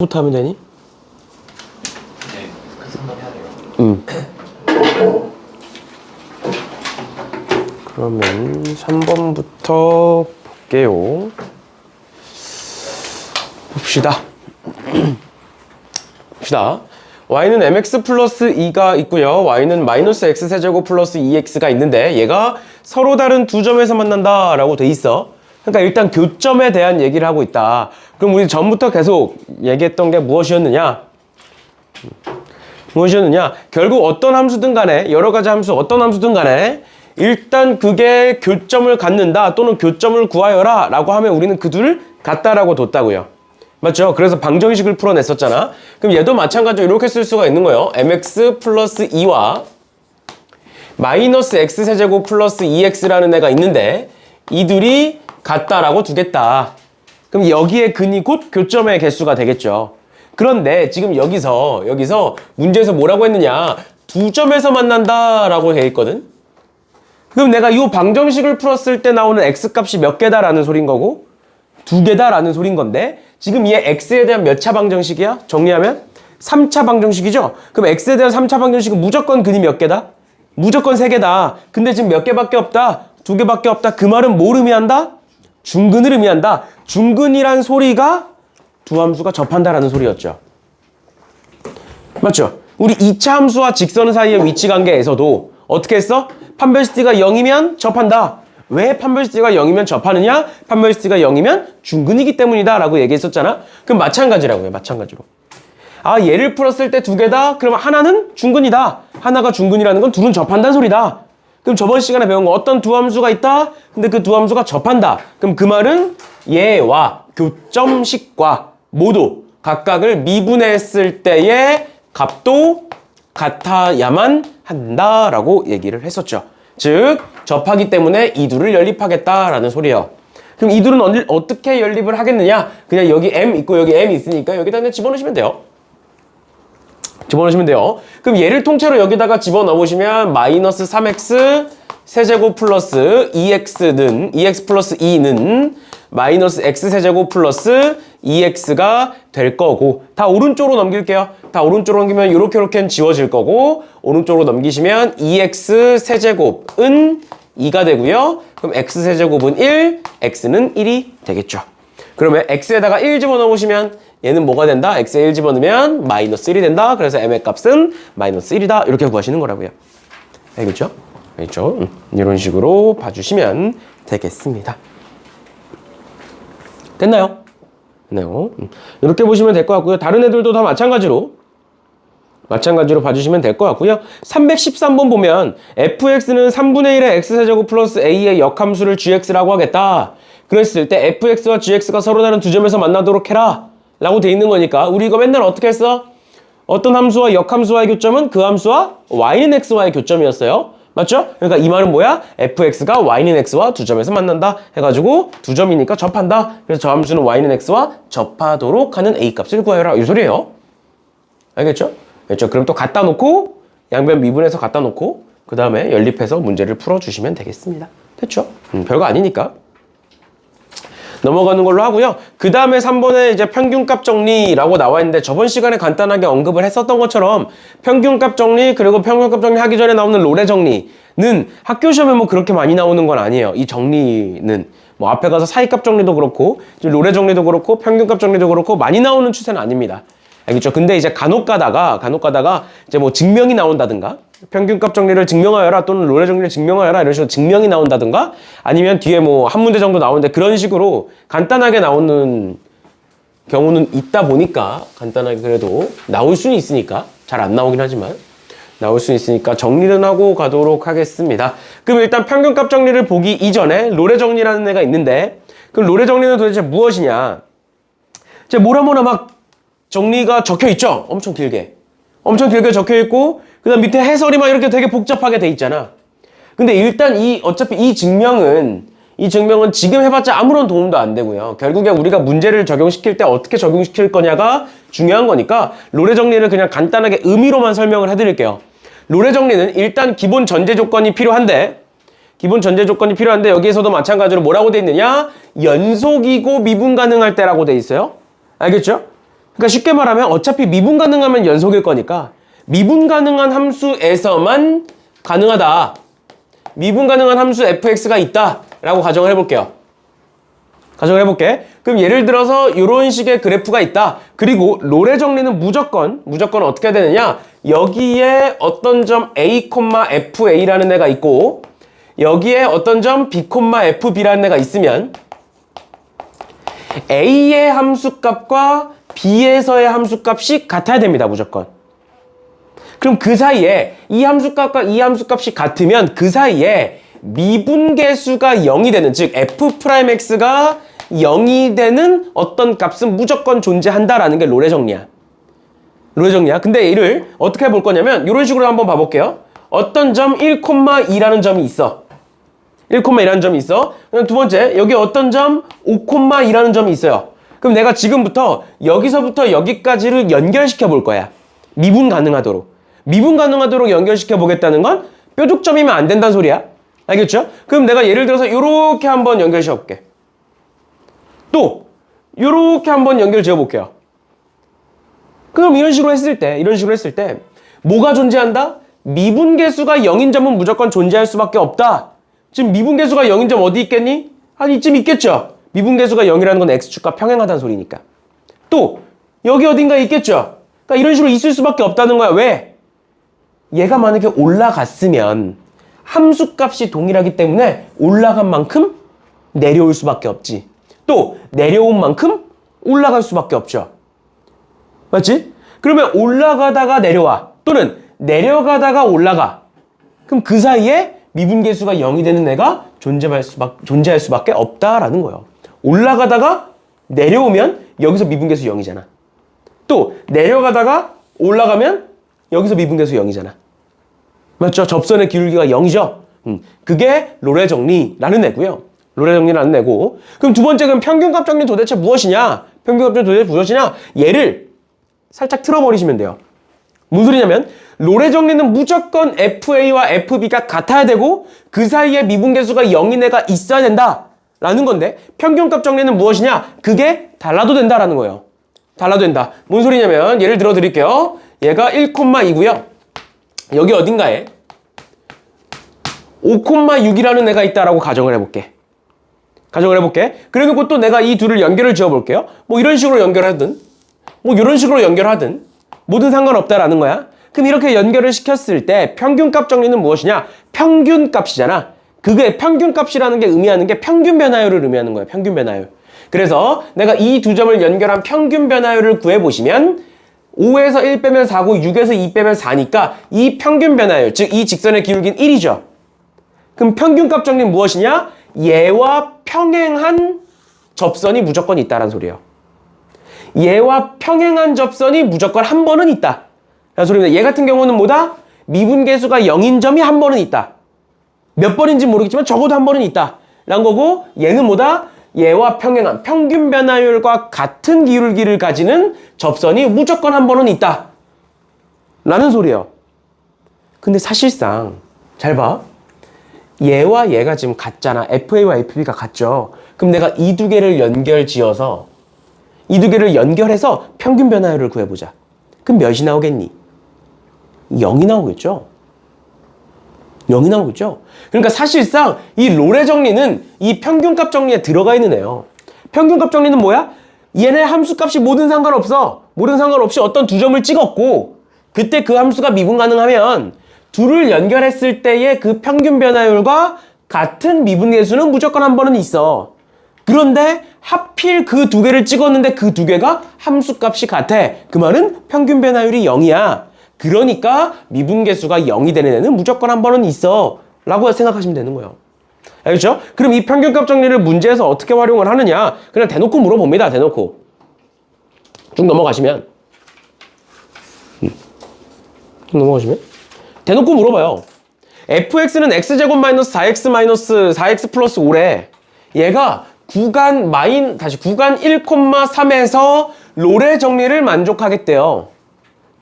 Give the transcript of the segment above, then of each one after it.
부터 하면 되니? 네, 그래서 한번 해야 돼요. 그러면 3번부터 볼게요. 봅시다. y는 mx 플러스 2가 있고요. y는 마이너스 x세제곱 플러스 2x가 있는데 얘가 서로 다른 두 점에서 만난다 라고 돼 있어. 그러니까 일단 교점에 대한 얘기를 하고 있다. 그럼 우리 전부터 계속 얘기했던 게 무엇이었느냐? 결국 어떤 함수든 간에, 여러 가지 함수, 어떤 함수든 간에 일단 그게 교점을 갖는다 또는 교점을 구하여라 라고 하면 우리는 그 둘을 같다라고 뒀다고요. 맞죠? 그래서 방정식을 풀어냈었잖아. 그럼 얘도 마찬가지로 이렇게 쓸 수가 있는 거예요. mx 플러스 2와 마이너스 x세제곱 플러스 2x라는 애가 있는데 이 둘이 같다라고 두겠다. 그럼 여기에 근이 곧 교점의 개수가 되겠죠. 그런데 지금 여기서 문제에서 뭐라고 했느냐? 두 점에서 만난다라고 돼 있거든. 그럼 내가 이 방정식을 풀었을 때 나오는 x값이 몇 개다라는 소린 거고 두 개다라는 소린 건데 지금 얘 x에 대한 몇 차 방정식이야? 정리하면 3차 방정식이죠? 그럼 x에 대한 3차 방정식은 무조건 근이 몇 개다? 무조건 3개다. 근데 지금 몇 개밖에 없다? 2개밖에 없다. 그 말은 뭘 의미한다? 중근을 의미한다. 중근이란 소리가 두 함수가 접한다라는 소리였죠. 맞죠? 우리 2차 함수와 직선 사이의 위치 관계에서도 어떻게 했어? 판별시티가 0이면 접한다. 왜 판별시티가 0이면 접하느냐? 판별시티가 0이면 중근이기 때문이다 라고 얘기했었잖아. 그럼 마찬가지라고요. 마찬가지로. 아, 얘를 풀었을 때 2개다? 그럼 하나는 중근이다. 하나가 중근이라는 건 둘은 접한다는 소리다. 그럼 저번 시간에 배운 거 어떤 두 함수가 있다? 근데 그 두 함수가 접한다. 그럼 그 말은 얘와 교점식과 모두 각각을 미분했을 때의 값도 같아야만 한다라고 얘기를 했었죠. 즉 접하기 때문에 이 둘을 연립하겠다라는 소리예요. 그럼 이 둘은 어떻게 연립을 하겠느냐? 그냥 여기 m 있고 여기 m 있으니까 여기다 그냥 집어넣으시면 돼요. 그럼 얘를 통째로 여기다가 집어넣으시면 마이너스 3x 세제곱 플러스 2x는 2x 플러스 2는 마이너스 x세제곱 플러스 2x가 될 거고 다 오른쪽으로 넘길게요. 다 오른쪽으로 넘기면 이렇게는 지워질 거고 오른쪽으로 넘기시면 2x 세제곱은 2가 되고요. 그럼 x세제곱은 1, x는 1이 되겠죠. 그러면 x에다가 1 집어넣으시면 얘는 뭐가 된다? x에 1 집어넣으면 마이너스 1이 된다. 그래서 m의 값은 마이너스 1이다. 이렇게 구하시는 거라고요. 알겠죠? 알겠죠? 이런 식으로 봐주시면 되겠습니다. 됐나요? 이렇게 보시면 될 것 같고요. 다른 애들도 다 마찬가지로 봐주시면 될 것 같고요. 313번 보면 fx는 3분의 1의 x세제곱 플러스 a의 역함수를 gx라고 하겠다. 그랬을 때 fx와 gx가 서로 다른 두 점에서 만나도록 해라 라고 돼 있는 거니까 우리 이거 맨날 어떻게 했어? 어떤 함수와 역함수와의 교점은 그 함수와 y는 x와의 교점이었어요. 맞죠? 그러니까 이 말은 뭐야? fx가 y는 x와 두 점에서 만난다 해가지고 두 점이니까 접한다. 그래서 저 함수는 y는 x와 접하도록 하는 a 값을 구하여라 이 소리예요. 알겠죠? 그렇죠? 그럼 또 갖다 놓고 양변 미분해서 갖다 놓고 그 다음에 연립해서 문제를 풀어주시면 되겠습니다. 됐죠? 별거 아니니까. 넘어가는 걸로 하고요. 그 다음에 3번에 이제 평균값 정리라고 나와 있는데 저번 시간에 간단하게 언급을 했었던 것처럼 평균값 정리 그리고 평균값 정리 하기 전에 나오는 로레 정리는 학교 시험에 뭐 그렇게 많이 나오는 건 아니에요. 이 정리는 뭐 앞에 가서 사이값 정리도 그렇고 로레 정리도 그렇고 평균값 정리도 그렇고 많이 나오는 추세는 아닙니다. 알겠죠? 근데 이제 간혹 가다가 이제 뭐 증명이 나온다든가 평균값 정리를 증명하여라 또는 로레 정리를 증명하여라 이런 식으로 증명이 나온다든가 아니면 뒤에 뭐 한 문제 정도 나오는데 그런 식으로 간단하게 나오는 경우는 있다 보니까 간단하게 그래도 나올 수는 있으니까 잘 안 나오긴 하지만 나올 수는 있으니까 정리는 하고 가도록 하겠습니다. 그럼 일단 평균값 정리를 보기 이전에 로레 정리라는 애가 있는데 그럼 로레 정리는 도대체 무엇이냐? 이제 뭐라뭐라 막 정리가 적혀 있죠? 엄청 길게 적혀 있고 그 다음 밑에 해설이 막 이렇게 되게 복잡하게 돼 있잖아. 근데 일단 어차피 이 증명은 지금 해봤자 아무런 도움도 안 되고요. 결국에 우리가 문제를 적용시킬 때 어떻게 적용시킬 거냐가 중요한 거니까 로레 정리를 그냥 간단하게 의미로만 설명을 해드릴게요. 로레 정리는 일단 기본 전제 조건이 필요한데 여기에서도 마찬가지로 뭐라고 돼 있느냐? 연속이고 미분 가능할 때라고 돼 있어요. 알겠죠? 그러니까 쉽게 말하면 어차피 미분 가능하면 연속일 거니까 미분 가능한 함수에서만 가능하다. 미분 가능한 함수 fx가 있다 라고 가정을 해볼게요. 가정을 해볼게. 그럼 예를 들어서 이런 식의 그래프가 있다. 그리고 롤의 정리는 무조건 어떻게 되느냐, 여기에 어떤 점 a, fa라는 애가 있고 여기에 어떤 점 b, fb라는 애가 있으면 a의 함수값과 b에서의 함수값이 같아야 됩니다. 무조건. 그럼 그 사이에 이 함수값과 이 함수값이 같으면 그 사이에 미분계수가 0이 되는, 즉 f'x가 0이 되는 어떤 값은 무조건 존재한다라는 게 롤의 정리야. 롤의 정리야. 근데 이를 어떻게 볼 거냐면 이런 식으로 한번 봐볼게요. 어떤 점 1,2라는 점이 있어. 1,2라는 점이 있어. 그럼 두 번째, 여기 어떤 점 5,2라는 점이 있어요. 그럼 내가 지금부터 여기서부터 여기까지를 연결시켜 볼 거야. 미분 가능하도록. 미분 가능하도록 연결시켜 보겠다는 건 뾰족점이면 안 된다는 소리야. 알겠죠? 그럼 내가 예를 들어서 이렇게 한번 연결시켜 볼게. 또 이렇게 한번 연결 지어 볼게요. 그럼 이런 식으로 했을 때 뭐가 존재한다? 미분계수가 0인 점은 무조건 존재할 수밖에 없다. 지금 미분계수가 0인 점 어디 있겠니? 한 이쯤 있겠죠. 미분계수가 0이라는 건 x축과 평행하다는 소리니까. 또 여기 어딘가에 있겠죠. 그러니까 이런 식으로 있을 수밖에 없다는 거야. 왜? 얘가 만약에 올라갔으면 함수값이 동일하기 때문에 올라간 만큼 내려올 수밖에 없지. 또 내려온 만큼 올라갈 수밖에 없죠. 맞지? 그러면 올라가다가 내려와, 또는 내려가다가 올라가. 그럼 그 사이에 미분계수가 0이 되는 애가 존재할 수밖에 없다라는 거예요. 올라가다가 내려오면 여기서 미분계수 0이잖아. 또 내려가다가 올라가면 여기서 미분계수 0이잖아. 맞죠? 접선의 기울기가 0이죠. 그게 롤의 정리라는 애고요. 롤의 정리라는 애고. 그럼 두 번째, 그럼 평균값 정리 도대체 무엇이냐? 평균값 정리 도대체 무엇이냐? 얘를 살짝 틀어버리시면 돼요. 무슨 소리냐면 롤의 정리는 무조건 FA와 FB가 같아야 되고 그 사이에 미분계수가 0인 애가 있어야 된다라는 건데, 평균값 정리는 무엇이냐? 그게 달라도 된다라는 거예요. 달라도 된다. 뭔 소리냐면 예를 들어 드릴게요. 얘가 1,2고요. 여기 어딘가에 5,6이라는 애가 있다라고 가정을 해볼게. 그래놓고 또 내가 이 둘을 연결을 지어볼게요. 뭐 이런 식으로 연결하든 뭐 이런 식으로 연결하든 뭐든 상관없다라는 거야. 그럼 이렇게 연결을 시켰을 때 평균값 정리는 무엇이냐? 평균값이잖아. 그게 평균값이라는 게 의미하는 게 평균 변화율을 의미하는 거예요. 평균 변화율. 그래서 내가 이 두 점을 연결한 평균 변화율을 구해보시면 5에서 1 빼면 4고 6에서 2 빼면 4니까 이 평균 변화율, 즉 이 직선의 기울기는 1이죠. 그럼 평균값 정리는 무엇이냐? 얘와 평행한 접선이 무조건 있다라는 소리예요. 얘와 평행한 접선이 무조건 한 번은 있다 라는 소리입니다. 얘 같은 경우는 뭐다? 미분계수가 0인 점이 한 번은 있다. 몇 번인지 모르겠지만 적어도 한 번은 있다 라는 거고, 얘는 뭐다? 얘와 평행한 평균 변화율과 같은 기울기를 가지는 접선이 무조건 한 번은 있다 라는 소리예요. 근데 사실상 잘 봐. 얘와 얘가 지금 같잖아. FA와 FB가 같죠. 그럼 내가 이 두 개를 연결지어서 이 두 개를 연결해서 평균 변화율을 구해보자. 그럼 몇이 나오겠니? 0이 나오겠죠. 0이 나오겠죠. 그러니까 사실상 이 롤의 정리는 이 평균값 정리에 들어가 있는 애요. 평균값 정리는 뭐야? 얘네 함수값이 뭐든 상관없이 어떤 두 점을 찍었고 그때 그 함수가 미분 가능하면 둘을 연결했을 때의 그 평균 변화율과 같은 미분계수는 무조건 한 번은 있어. 그런데 하필 그 두 개를 찍었는데 그 두 개가 함수값이 같아. 그 말은 평균 변화율이 0이야. 그러니까 미분계수가 0이 되는 애는 무조건 한 번은 있어 라고 생각하시면 되는 거예요. 알겠죠? 그럼 이 평균값 정리를 문제에서 어떻게 활용을 하느냐? 그냥 대놓고 물어봅니다. 대놓고 쭉 넘어가시면 대놓고 물어봐요. fx는 x제곱 마이너스 4x 마이너스 4x 플러스 5래. 얘가 구간 1,3에서 롤의 정리를 만족하겠대요.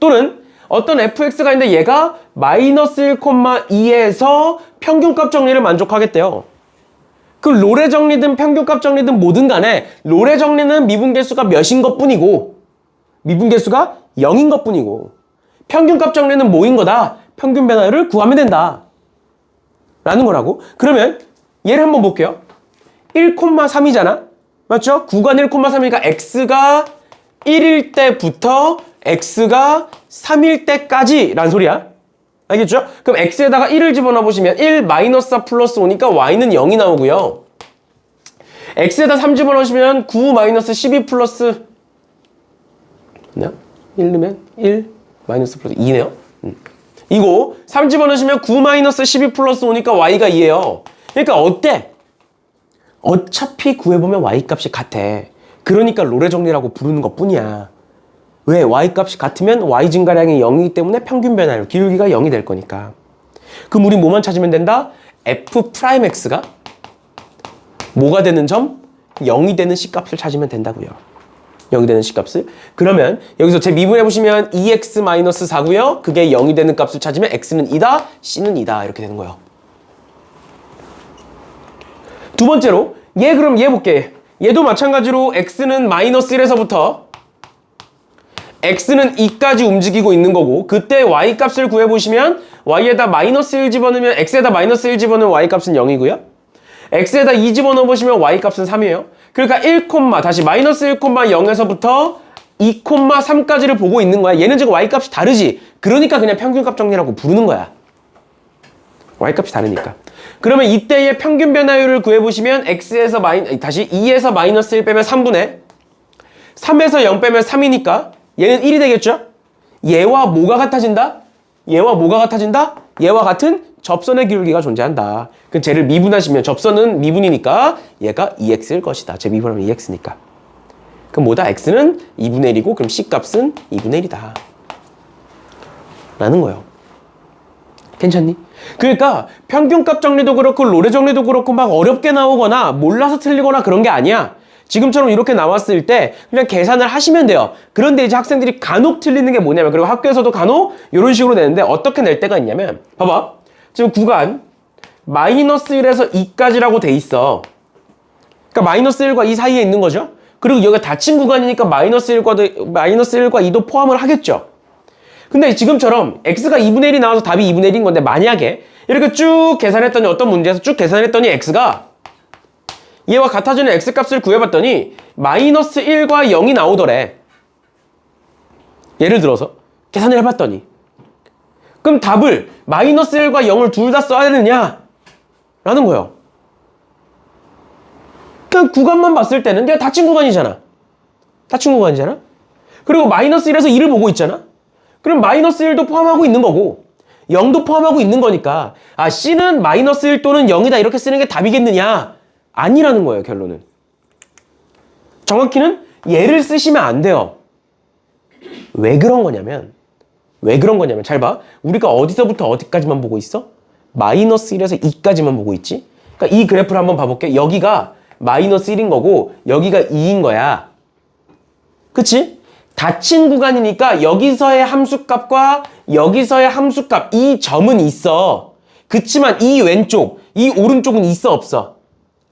또는 어떤 fx가 있는데 얘가 마이너스 1,2에서 평균값 정리를 만족하겠대요. 그럼 롤의 정리든 평균값 정리든 뭐든 간에 롤의 정리는 미분계수가 몇인 것 뿐이고 미분계수가 0인 것뿐이고 평균값 정리는 뭐인 거다? 평균 변화율을 구하면 된다 라는 거라고. 그러면 얘를 한번 볼게요. 1,3이잖아 맞죠? 구간 1,3이니까 x가 1일 때부터 x가 3일 때까지 라는 소리야. 알겠죠? 그럼 x에다가 1을 집어넣어 보시면 1 마이너스 4 플러스 5니까 y는 0이 나오고요. x에다 3 집어넣으시면 9 마이너스 12 플러스 1 넣으면 1 마이너스 플러스 2네요. 이거 3 집어넣으시면 9 마이너스 12 플러스 5니까 y가 2예요. 그러니까 어때? 어차피 구해보면 y값이 같아. 그러니까 로레 정리라고 부르는 것 뿐이야. 왜? y값이 같으면 y 증가량이 0이기 때문에 평균 변화율, 기울기가 0이 될 거니까. 그럼 우리 뭐만 찾으면 된다? f'x가 뭐가 되는 점? 0이 되는 C값을 찾으면 된다고요. 0이 되는 C값을. 그러면 여기서 제 미분해보시면 2x-4고요. 그게 0이 되는 값을 찾으면 x는 2다, C는 2다 이렇게 되는 거예요. 두 번째로 그럼 얘 볼게. 얘도 마찬가지로 x는 마이너스 1에서부터 x는 2까지 움직이고 있는 거고 그때 y값을 구해보시면 y에다 마이너스 1 집어넣으면 x에다 마이너스 1 집어넣으면 y값은 0이고요. x에다 2 집어넣어보시면 y값은 3이에요. 그러니까 1, 다시 마이너스 1,0에서부터 2,3까지를 보고 있는 거야. 얘는 지금 y값이 다르지. 그러니까 그냥 평균값 정리라고 부르는 거야. y값이 다르니까. 그러면 이때의 평균 변화율을 구해보시면 x에서 다시 2에서 마이너스 1 빼면 3분의 3에서 0 빼면 3이니까 얘는 1이 되겠죠? 얘와 뭐가 같아진다? 얘와 뭐가 같아진다? 얘와 같은 접선의 기울기가 존재한다. 그럼 쟤를 미분하시면 접선은 미분이니까 얘가 2x일 것이다. 쟤 미분하면 2x니까. 그럼 뭐다? x는 2분의 1이고 그럼 c값은 2분의 1이다. 라는 거예요. 괜찮니? 그러니까 평균값 정리도 그렇고 로레 정리도 그렇고 막 어렵게 나오거나 몰라서 틀리거나 그런 게 아니야. 지금처럼 이렇게 나왔을 때 그냥 계산을 하시면 돼요. 그런데 이제 학생들이 간혹 틀리는 게 뭐냐면 그리고 학교에서도 간혹 이런 식으로 내는데 어떻게 낼 때가 있냐면 봐봐. 지금 구간 마이너스 1에서 2까지라고 돼 있어. 그러니까 마이너스 1과 2 사이에 있는 거죠. 그리고 여기가 닫힌 구간이니까 마이너스 1과 2도 포함을 하겠죠. 근데 지금처럼 x가 2분의 1이 나와서 답이 2분의 1인 건데 만약에 이렇게 쭉 계산했더니 어떤 문제에서 쭉 계산했더니 x가 얘와 같아지는 x값을 구해봤더니 마이너스 1과 0이 나오더래. 예를 들어서 계산을 해봤더니 그럼 답을 마이너스 1과 0을 둘 다 써야 되느냐? 라는 거예요. 그냥 구간만 봤을 때는 내가 닫힌 구간이잖아. 닫힌 구간이잖아. 그리고 마이너스 1에서 2를 보고 있잖아. 그럼 마이너스 1도 포함하고 있는 거고 0도 포함하고 있는 거니까 C는 마이너스 1 또는 0이다 이렇게 쓰는 게 답이겠느냐? 아니라는 거예요, 결론은. 정확히는 얘를 쓰시면 안 돼요. 왜 그런 거냐면 잘 봐. 우리가 어디서부터 어디까지만 보고 있어? 마이너스 1에서 2까지만 보고 있지? 그러니까 이 그래프를 한번 봐볼게. 여기가 마이너스 1인 거고 여기가 2인 거야. 그치? 닫힌 구간이니까 여기서의 함수값과 여기서의 함수값 이 점은 있어. 그치만 이 왼쪽, 이 오른쪽은 있어 없어?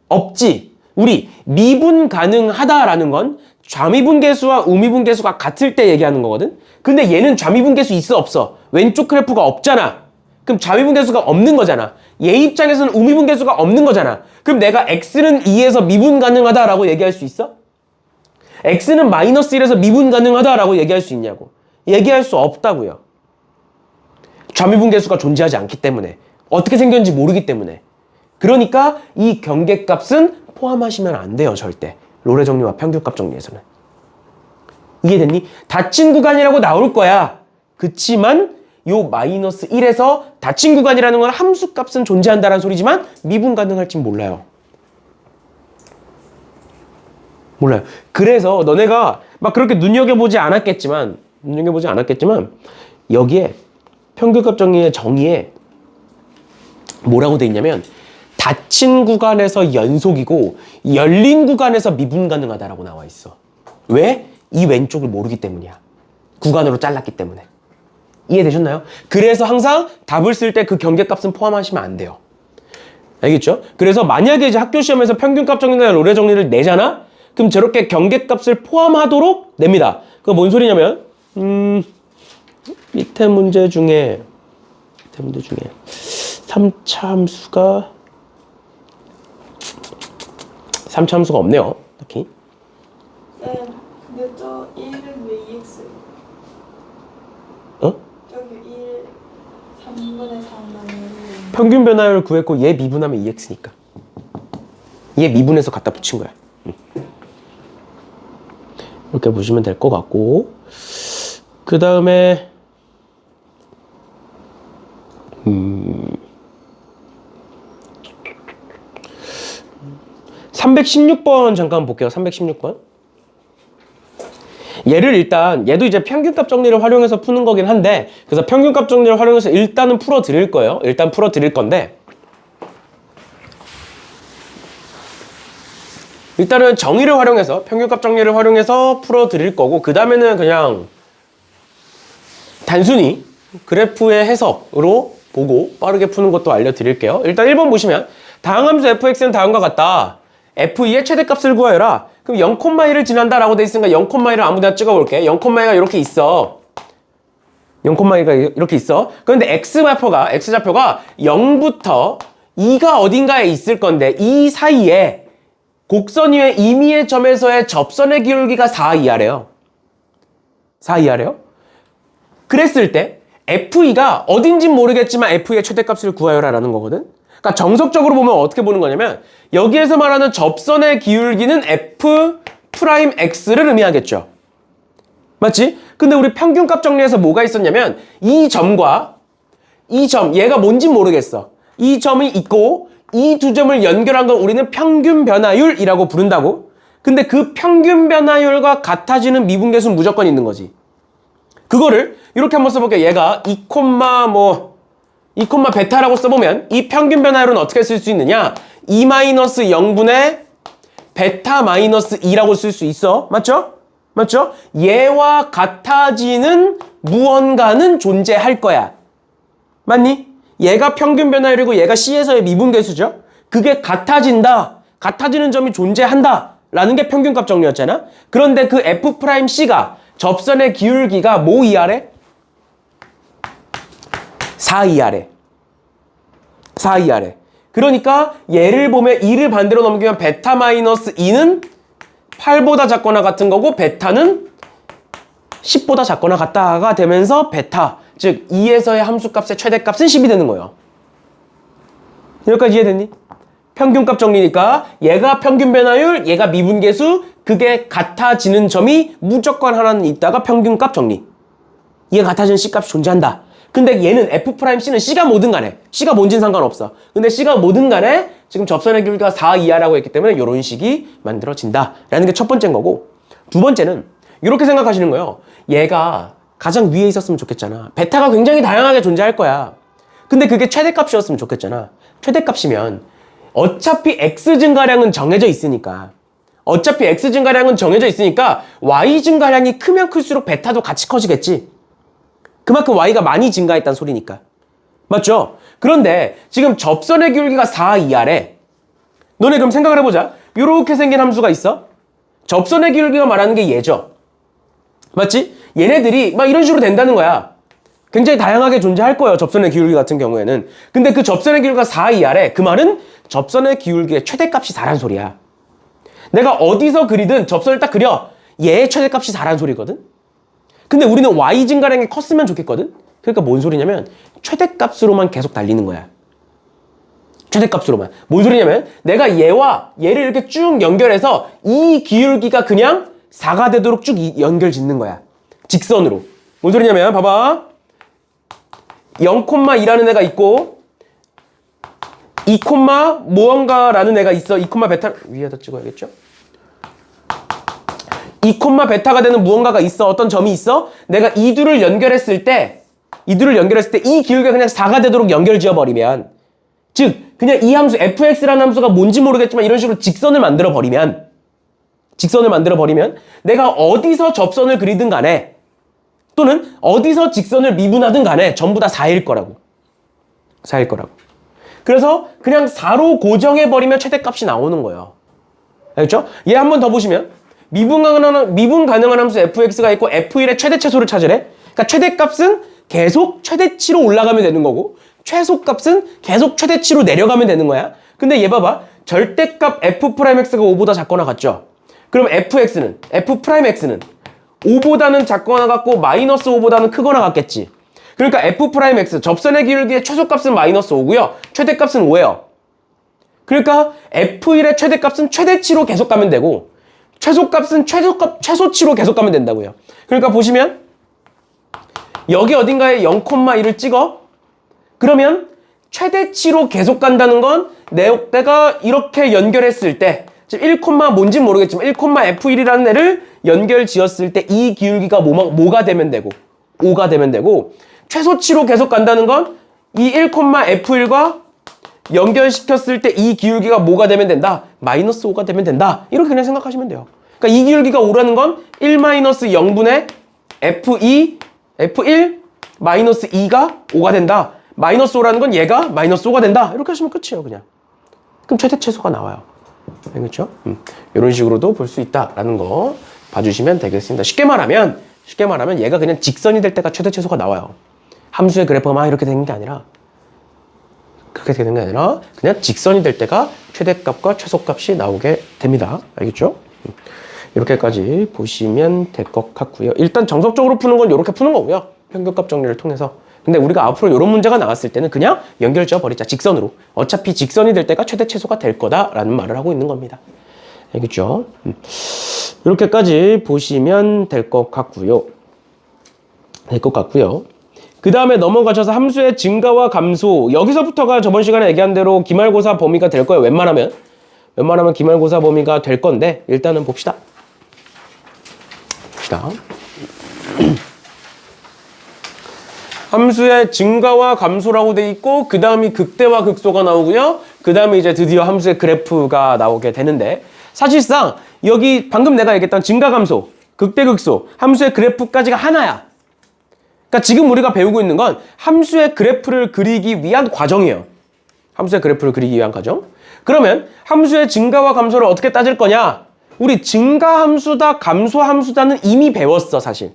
없지. 우리 미분 가능하다라는 건 좌미분계수와 우미분계수가 같을 때 얘기하는 거거든. 근데 얘는 좌미분계수 있어 없어? 왼쪽 그래프가 없잖아. 그럼 좌미분계수가 없는 거잖아. 얘 입장에서는 우미분계수가 없는 거잖아. 그럼 내가 x는 2에서 미분 가능하다라고 얘기할 수 있어? x는 마이너스 1에서 미분 가능하다라고 얘기할 수 있냐고. 얘기할 수 없다고요. 좌미분계수가 존재하지 않기 때문에. 어떻게 생겼는지 모르기 때문에. 그러니까 이 경계값은 포함하시면 안 돼요, 절대. 로레 정리와 평균값 정리에서는. 이해됐니? 닫힌 구간이라고 나올 거야. 그치만 요 마이너스 1에서 닫힌 구간이라는 건 함수값은 존재한다는 소리지만 미분 가능할진 몰라요. 몰라요. 그래서 너네가 막 그렇게 눈여겨보지 않았겠지만 여기에 평균값 정리의 정의에 뭐라고 돼 있냐면 닫힌 구간에서 연속이고 열린 구간에서 미분 가능하다라고 나와 있어. 왜? 이 왼쪽을 모르기 때문이야. 구간으로 잘랐기 때문에. 이해되셨나요? 그래서 항상 답을 쓸 때 그 경계값은 포함하시면 안 돼요. 알겠죠? 그래서 만약에 이제 학교 시험에서 평균값 정리나 로레 정리를 내잖아? 그럼 저렇게 경계값을 포함하도록 냅니다. 그거 뭔 소리냐면 밑에 문제 중에 3차 함수가 없네요. 딱히. 네, 근데 저 1은 왜 2x? 어? 저기 1, 3분의 3 나누면 평균 변화율을 구했고 얘 미분하면 2x니까. 얘 미분해서 갖다 붙인 거야. 이렇게 보시면 될 것 같고, 그 다음에 316번 잠깐 볼게요. 316번. 얘도 이제 평균값 정리를 활용해서 푸는 거긴 한데, 그래서 평균값 정리를 활용해서 일단은 풀어 드릴 거예요. 일단 풀어 드릴 건데, 일단은 정의를 활용해서, 평균값 정리를 활용해서 풀어 드릴 거고, 그 다음에는 그냥 단순히 그래프의 해석으로 보고 빠르게 푸는 것도 알려드릴게요. 일단 1번 보시면 다항함수 fx는 다음과 같다. f2의 최대값을 구하여라. 그럼 0,1을 지난다라고 돼 있으니까 0,1을 아무데나 찍어볼게. 0,1가 이렇게 있어. 0,1가 이렇게 있어. 그런데 x좌표가 0부터 2가 어딘가에 있을 건데 이 사이에 곡선 위의 임의의 점에서의 접선의 기울기가 4 이하래요. 4 이하래요. 그랬을 때 F2가 어딘진 모르겠지만 F2의 최대값을 구하여라 라는 거거든. 그러니까 정석적으로 보면 어떻게 보는 거냐면 여기에서 말하는 접선의 기울기는 F'X를 의미하겠죠. 맞지? 근데 우리 평균값 정리에서 뭐가 있었냐면 이 점과 이 점, 얘가 뭔진 모르겠어. 이 점이 있고 이 두 점을 연결한 건 우리는 평균 변화율이라고 부른다고. 근데 그 평균 변화율과 같아지는 미분계수는 무조건 있는 거지. 그거를 이렇게 한번 써볼게요. 얘가 2, 베타라고 써보면 이 평균 변화율은 어떻게 쓸 수 있느냐? 2-0분의 베타-2라고 쓸 수 있어. 맞죠? 맞죠? 얘와 같아지는 무언가는 존재할 거야. 맞니? 얘가 평균 변화율이고 얘가 C에서의 미분계수죠. 그게 같아진다. 같아지는 점이 존재한다. 라는 게 평균값 정리였잖아. 그런데 그 F'C가 접선의 기울기가 뭐 이하래? 4 이하래. 4 이하래. 그러니까 얘를 보면 2를 반대로 넘기면 베타-2는 8보다 작거나 같은 거고 베타는 10보다 작거나 같다가 되면서 베타, 즉 2에서의 함수값의 최대값은 10이 되는 거예요. 여기까지 이해됐니? 평균값 정리니까 얘가 평균 변화율, 얘가 미분계수, 그게 같아지는 점이 무조건 하나는 있다가 평균값 정리. 얘가 같아지는 C값이 존재한다. 근데 얘는 F'C는 C가 뭐든 간에, C가 뭔진 상관없어. 근데 C가 뭐든 간에 지금 접선의 기울기가 4 이하라고 했기 때문에 이런 식이 만들어진다. 라는 게 첫 번째인 거고, 두 번째는 이렇게 생각하시는 거예요. 얘가 가장 위에 있었으면 좋겠잖아. 베타가 굉장히 다양하게 존재할 거야. 근데 그게 최대값이었으면 좋겠잖아. 최대값이면 어차피 X 증가량은 정해져 있으니까 Y 증가량이 크면 클수록 베타도 같이 커지겠지. 그만큼 Y가 많이 증가했다는 소리니까. 맞죠? 그런데 지금 접선의 기울기가 4 이하래. 너네 그럼 생각을 해보자. 이렇게 생긴 함수가 있어. 접선의 기울기가 말하는 게 얘죠. 맞지? 얘네들이 막 이런 식으로 된다는 거야. 굉장히 다양하게 존재할 거예요. 접선의 기울기 같은 경우에는. 근데 그 접선의 기울기가 4 이하래. 그 말은 접선의 기울기의 최대값이 4란 소리야. 내가 어디서 그리든 접선을 딱 그려. 얘의 최대값이 4란 소리거든. 근데 우리는 Y 증가량이 컸으면 좋겠거든. 그러니까 뭔 소리냐면 최대값으로만 계속 달리는 거야. 최대값으로만. 뭔 소리냐면 내가 얘와 얘를 이렇게 쭉 연결해서 이 기울기가 그냥 4가 되도록 쭉 연결 짓는 거야. 직선으로. 뭔 소리냐면 봐봐. 0,2라는 애가 있고 2, 무언가라는 애가 있어. 2, 베타 위에다 찍어야겠죠? 2, 베타가 되는 무언가가 있어. 어떤 점이 있어? 내가 이 둘을 연결했을 때 이 기울기가 그냥 4가 되도록 연결 지어버리면, 즉 그냥 이 함수 fx라는 함수가 뭔지 모르겠지만 이런 식으로 직선을 만들어 버리면 내가 어디서 접선을 그리든 간에 또는 어디서 직선을 미분하든 간에 전부 다 4일 거라고. 그래서 그냥 4로 고정해버리면 최대값이 나오는 거예요. 알겠죠? 얘 한 번 더 보시면 미분 가능한 함수 fx가 있고 f1의 최대 최소를 찾으래. 그러니까 최대값은 계속 최대치로 올라가면 되는 거고 최소값은 계속 최대치로 내려가면 되는 거야. 근데 얘 봐봐. 절대값 f'x가 5보다 작거나 같죠? 그럼 fx는 5보다는 작거나 같고 마이너스 5보다는 크거나 같겠지. 그러니까 f'x 접선의 기울기의 최소값은 마이너스 5고요. 최대값은 5예요. 그러니까 f1의 최대값은 최대치로 계속 가면 되고 최소값은 최소치로 계속 가면 된다고요. 그러니까 보시면 여기 어딘가에 0,1을 찍어. 그러면 최대치로 계속 간다는 건 내가 이렇게 연결했을 때 지금 1, 뭔진 모르겠지만 1,f1이라는 애를 연결 지었을 때 이 기울기가 뭐가 되면 되고 5가 되면 되고 최소치로 계속 간다는 건 이 1,f1과 연결시켰을 때 이 기울기가 뭐가 되면 된다? 마이너스 5가 되면 된다. 이렇게 그냥 생각하시면 돼요. 그러니까 이 기울기가 5라는 건 1-0분의 f1 마이너스 2가 5가 된다. 마이너스 5라는 건 얘가 마이너스 5가 된다. 이렇게 하시면 끝이에요, 그냥. 그럼 최대 최소가 나와요. 알겠죠? 이런 식으로도 볼 수 있다라는 거 봐주시면 되겠습니다. 쉽게 말하면 얘가 그냥 직선이 될 때가 최대 최소가 나와요. 함수의 그래프가 막 이렇게 되는 게 아니라 그렇게 되는 게 아니라 그냥 직선이 될 때가 최대값과 최소값이 나오게 됩니다. 알겠죠? 이렇게까지 보시면 될 것 같고요. 일단 정석적으로 푸는 건 이렇게 푸는 거고요. 평균값 정리를 통해서. 근데 우리가 앞으로 이런 문제가 나왔을 때는 그냥 연결 지어버리자. 직선으로. 어차피 직선이 될 때가 최대 최소가 될 거다라는 말을 하고 있는 겁니다. 알겠죠? 이렇게까지 보시면 될 것 같고요. 그 다음에 넘어가셔서 함수의 증가와 감소. 여기서부터가 저번 시간에 얘기한 대로 기말고사 범위가 될 거예요. 웬만하면 기말고사 범위가 될 건데 일단은 봅시다. 함수의 증가와 감소라고 돼 있고 그 다음이 극대와 극소가 나오고요. 그 다음에 이제 드디어 함수의 그래프가 나오게 되는데 사실상 여기 방금 내가 얘기했던 증가 감소, 극대 극소, 함수의 그래프까지가 하나야. 그러니까 지금 우리가 배우고 있는 건 함수의 그래프를 그리기 위한 과정이에요. 함수의 그래프를 그리기 위한 과정. 그러면 함수의 증가와 감소를 어떻게 따질 거냐? 우리 증가 함수다, 감소 함수다는 이미 배웠어, 사실.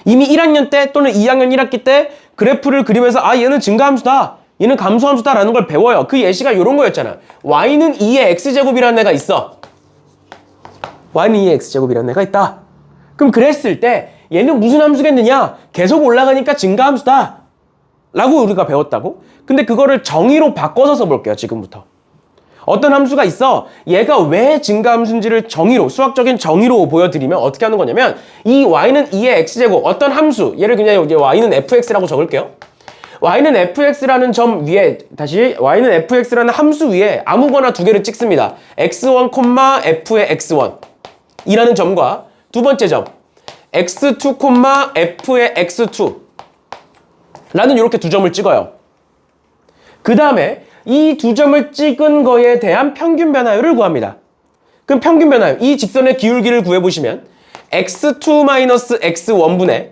이미 1학년 때 또는 2학년 1학기 때 그래프를 그리면서 얘는 증가 함수다, 얘는 감소 함수다라는 걸 배워요. 그 예시가 이런 거였잖아. y는 2의 x제곱이라는 애가 있어. y는 2의 x제곱이라는 애가 있다. 그럼 그랬을 때 얘는 무슨 함수겠느냐? 계속 올라가니까 증가 함수다 라고 우리가 배웠다고? 근데 그거를 정의로 바꿔서 써볼게요, 지금부터. 어떤 함수가 있어. 얘가 왜 증가 함수인지를 정의로, 수학적인 정의로 보여드리면 어떻게 하는 거냐면 이 y는 2의 x제곱, 어떤 함수, 얘를 그냥 이제 y는 fx라고 적을게요. y는 fx라는 점 위에, 다시 y는 fx라는 함수 위에 아무거나 두 개를 찍습니다. x1, f의 x1 이라는 점과 두 번째 점 x2, f의 x2 라는 이렇게 두 점을 찍어요. 그 다음에 이 두 점을 찍은 거에 대한 평균 변화율을 구합니다. 그럼 평균 변화율, 이 직선의 기울기를 구해보시면 x2-x1분의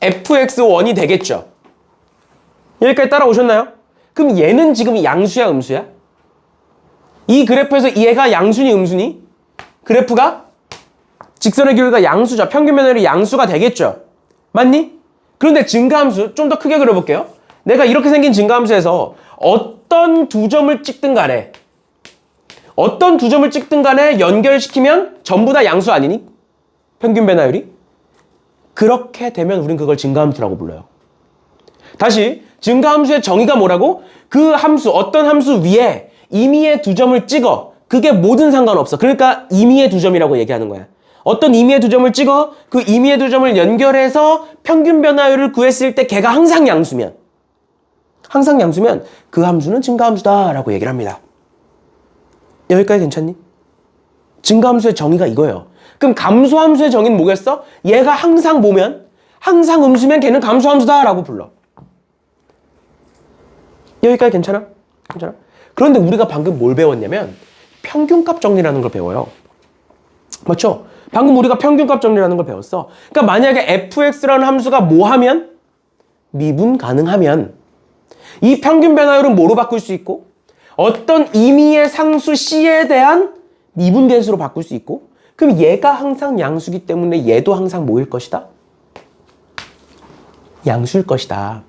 fx2-fx1이 되겠죠. 여기까지 따라오셨나요? 그럼 얘는 지금 양수야, 음수야? 이 그래프에서 얘가 양수니 음수니? 그래프가 직선의 기울기가 양수죠. 평균 변화율이 양수가 되겠죠. 맞니? 그런데 증가함수 좀 더 크게 그려볼게요. 내가 이렇게 생긴 증가함수에서 어떤 두 점을 찍든 간에 연결시키면 전부 다 양수 아니니? 평균 변화율이? 그렇게 되면 우린 그걸 증가함수라고 불러요. 다시 증가함수의 정의가 뭐라고? 그 함수, 어떤 함수 위에 임의의 두 점을 찍어. 그게 뭐든 상관없어. 그러니까 임의의 두 점이라고 얘기하는 거야. 어떤 임의의 두 점을 찍어 그 임의의 두 점을 연결해서 평균 변화율을 구했을 때 걔가 항상 양수면 그 함수는 증가함수다 라고 얘기를 합니다. 여기까지 괜찮니? 증가함수의 정의가 이거예요. 그럼 감소함수의 정의는 뭐겠어? 얘가 항상 항상 음수면 걔는 감소함수다 라고 불러. 여기까지 괜찮아? 그런데 우리가 방금 뭘 배웠냐면 평균값 정리라는 걸 배워요. 맞죠? 방금 우리가 평균값 정리라는 걸 배웠어. 그러니까 만약에 fx라는 함수가 뭐하면? 미분 가능하면 이 평균 변화율은 뭐로 바꿀 수 있고 어떤 임의의 상수 C에 대한 미분계수로 바꿀 수 있고, 그럼 얘가 항상 양수기 때문에 얘도 항상 뭐일 것이다? 양수일 것이다.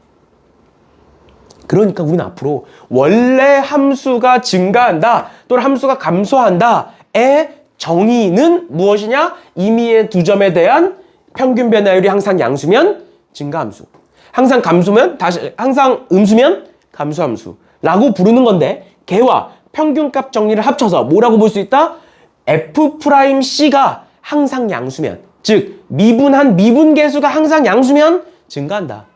그러니까 우리는 앞으로 원래 함수가 증가한다 또는 함수가 감소한다의 정의는 무엇이냐? 임의의 두 점에 대한 평균 변화율이 항상 양수면 증가함수, 항상 감소면 항상 음수면 감소함수라고 부르는 건데, 걔와 평균값 정리를 합쳐서 뭐라고 볼 수 있다? F'C가 항상 양수면, 즉 미분한 미분계수가 항상 양수면 증가한다.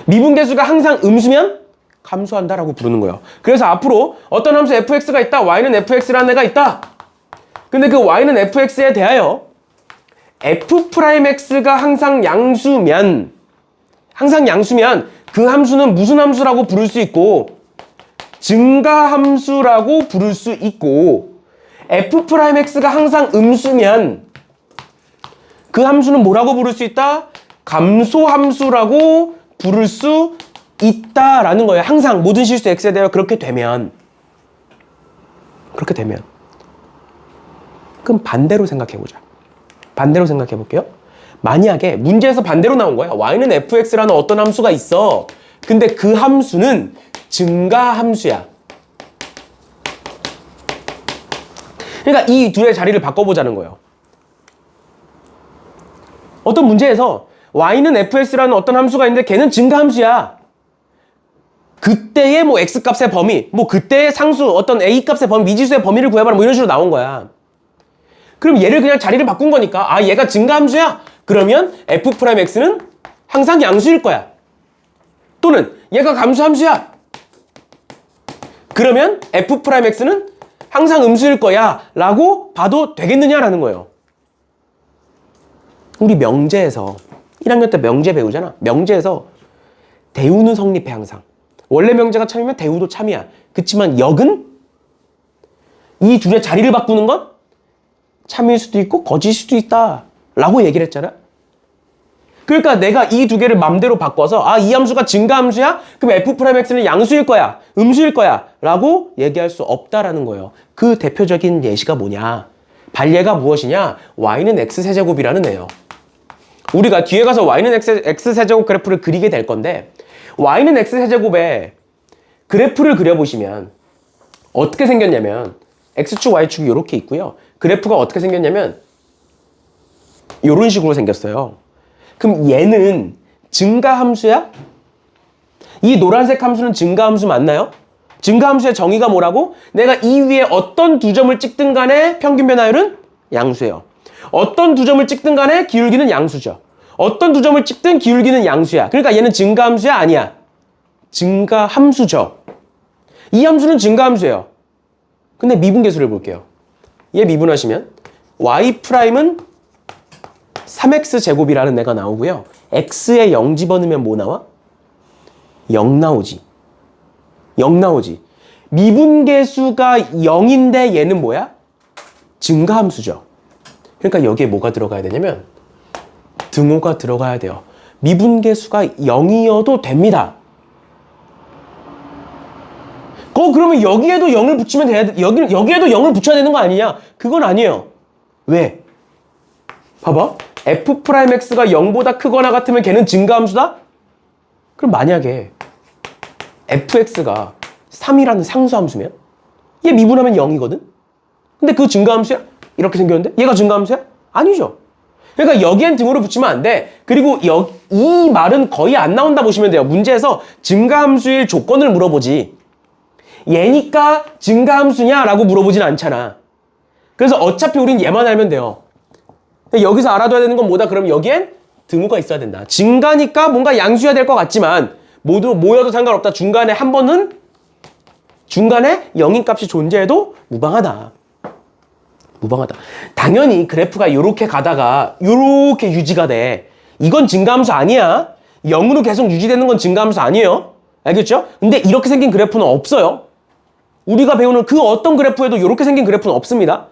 미분계수가 항상 음수면 감소한다라고 부르는 거예요. 그래서 앞으로 어떤 함수 fx가 있다. y는 fx라는 애가 있다. 근데 그 y는 fx에 대하여 f'x가 항상 양수면 그 함수는 무슨 함수라고 부를 수 있고 증가함수라고 부를 수 있고, f'x가 항상 음수면 그 함수는 뭐라고 부를 수 있다? 감소함수라고 부를 수 있다라는 거예요. 항상 모든 실수 x에 대하여 그렇게 되면. 그럼 반대로 생각해보자. 반대로 생각해볼게요. 만약에 문제에서 반대로 나온 거야. y는 fx라는 어떤 함수가 있어. 근데 그 함수는 증가함수야. 그러니까 이 둘의 자리를 바꿔보자는 거예요. 어떤 문제에서 y는 fx라는 어떤 함수가 있는데 걔는 증가함수야. 그때의 뭐 x값의 범위, 뭐 그때의 상수 어떤 a값의 범위, 미지수의 범위를 구해봐라, 뭐 이런 식으로 나온 거야. 그럼 얘를 그냥 자리를 바꾼 거니까, 아 얘가 증가함수야? 그러면 f'x는 항상 양수일 거야. 또는 얘가 감소함수야? 그러면 f'x는 항상 음수일 거야 라고 봐도 되겠느냐라는 거예요. 우리 명제에서 1학년 때 명제 배우잖아. 명제에서 대우는 성립해. 항상 원래 명제가 참이면 대우도 참이야. 그치만 역은 이 둘의 자리를 바꾸는 건 참일 수도 있고 거짓일 수도 있다 라고 얘기를 했잖아. 그러니까 내가 이 두 개를 맘대로 바꿔서, 아 이 함수가 증가함수야? 그럼 f'x는 양수일 거야, 음수일 거야 라고 얘기할 수 없다라는 거예요. 그 대표적인 예시가 뭐냐, 반례가 무엇이냐? y는 x세제곱이라는 애요. 우리가 뒤에 가서 y는 x세제곱 그래프를 그리게 될 건데, y는 x세제곱의 그래프를 그려보시면 어떻게 생겼냐면, x축 y축이 이렇게 있고요. 그래프가 어떻게 생겼냐면 이런 식으로 생겼어요. 그럼 얘는 증가함수야? 이 노란색 함수는 증가함수 맞나요? 증가함수의 정의가 뭐라고? 내가 이 위에 어떤 두 점을 찍든 간에 평균 변화율은 양수예요. 어떤 두 점을 찍든 간에 기울기는 양수죠. 어떤 두 점을 찍든 기울기는 양수야. 그러니까 얘는 증가함수야? 아니야. 증가함수죠. 이 함수는 증가함수예요. 근데 미분계수를 볼게요. 얘 미분하시면 y'은 3x제곱이라는 애가 나오고요. x에 0 집어넣으면 뭐 나와? 0 나오지. 0 나오지. 미분계수가 0인데 얘는 뭐야? 증가함수죠. 그러니까 여기에 뭐가 들어가야 되냐면 등호가 들어가야 돼요. 미분계수가 0이어도 됩니다. 그러면 여기에도 0을 붙이면 돼야 돼. 여기에도 0을 붙여야 되는 거 아니냐? 그건 아니에요. 왜? 봐봐. f'x가 0보다 크거나 같으면 걔는 증가함수다? 그럼 만약에 fx가 3이라는 상수함수면 얘 미분하면 0이거든? 근데 그거 증가함수야? 이렇게 생겼는데? 얘가 증가함수야? 아니죠. 그러니까 여기엔 등호를 붙이면 안 돼. 그리고 이 말은 거의 안 나온다 보시면 돼요. 문제에서 증가함수일 조건을 물어보지, 얘니까 증가함수냐? 라고 물어보진 않잖아. 그래서 어차피 우린 얘만 알면 돼요. 여기서 알아둬야 되는 건 뭐다? 그럼 여기엔 등호가 있어야 된다. 증가니까 뭔가 양수여야 될 것 같지만 모두 모여도 상관없다. 중간에 한 번은 중간에 0인 값이 존재해도 무방하다. 무방하다. 당연히 그래프가 이렇게 가다가 이렇게 유지가 돼. 이건 증가함수 아니야. 0으로 계속 유지되는 건 증가함수 아니에요. 알겠죠? 근데 이렇게 생긴 그래프는 없어요. 우리가 배우는 그 어떤 그래프에도 이렇게 생긴 그래프는 없습니다.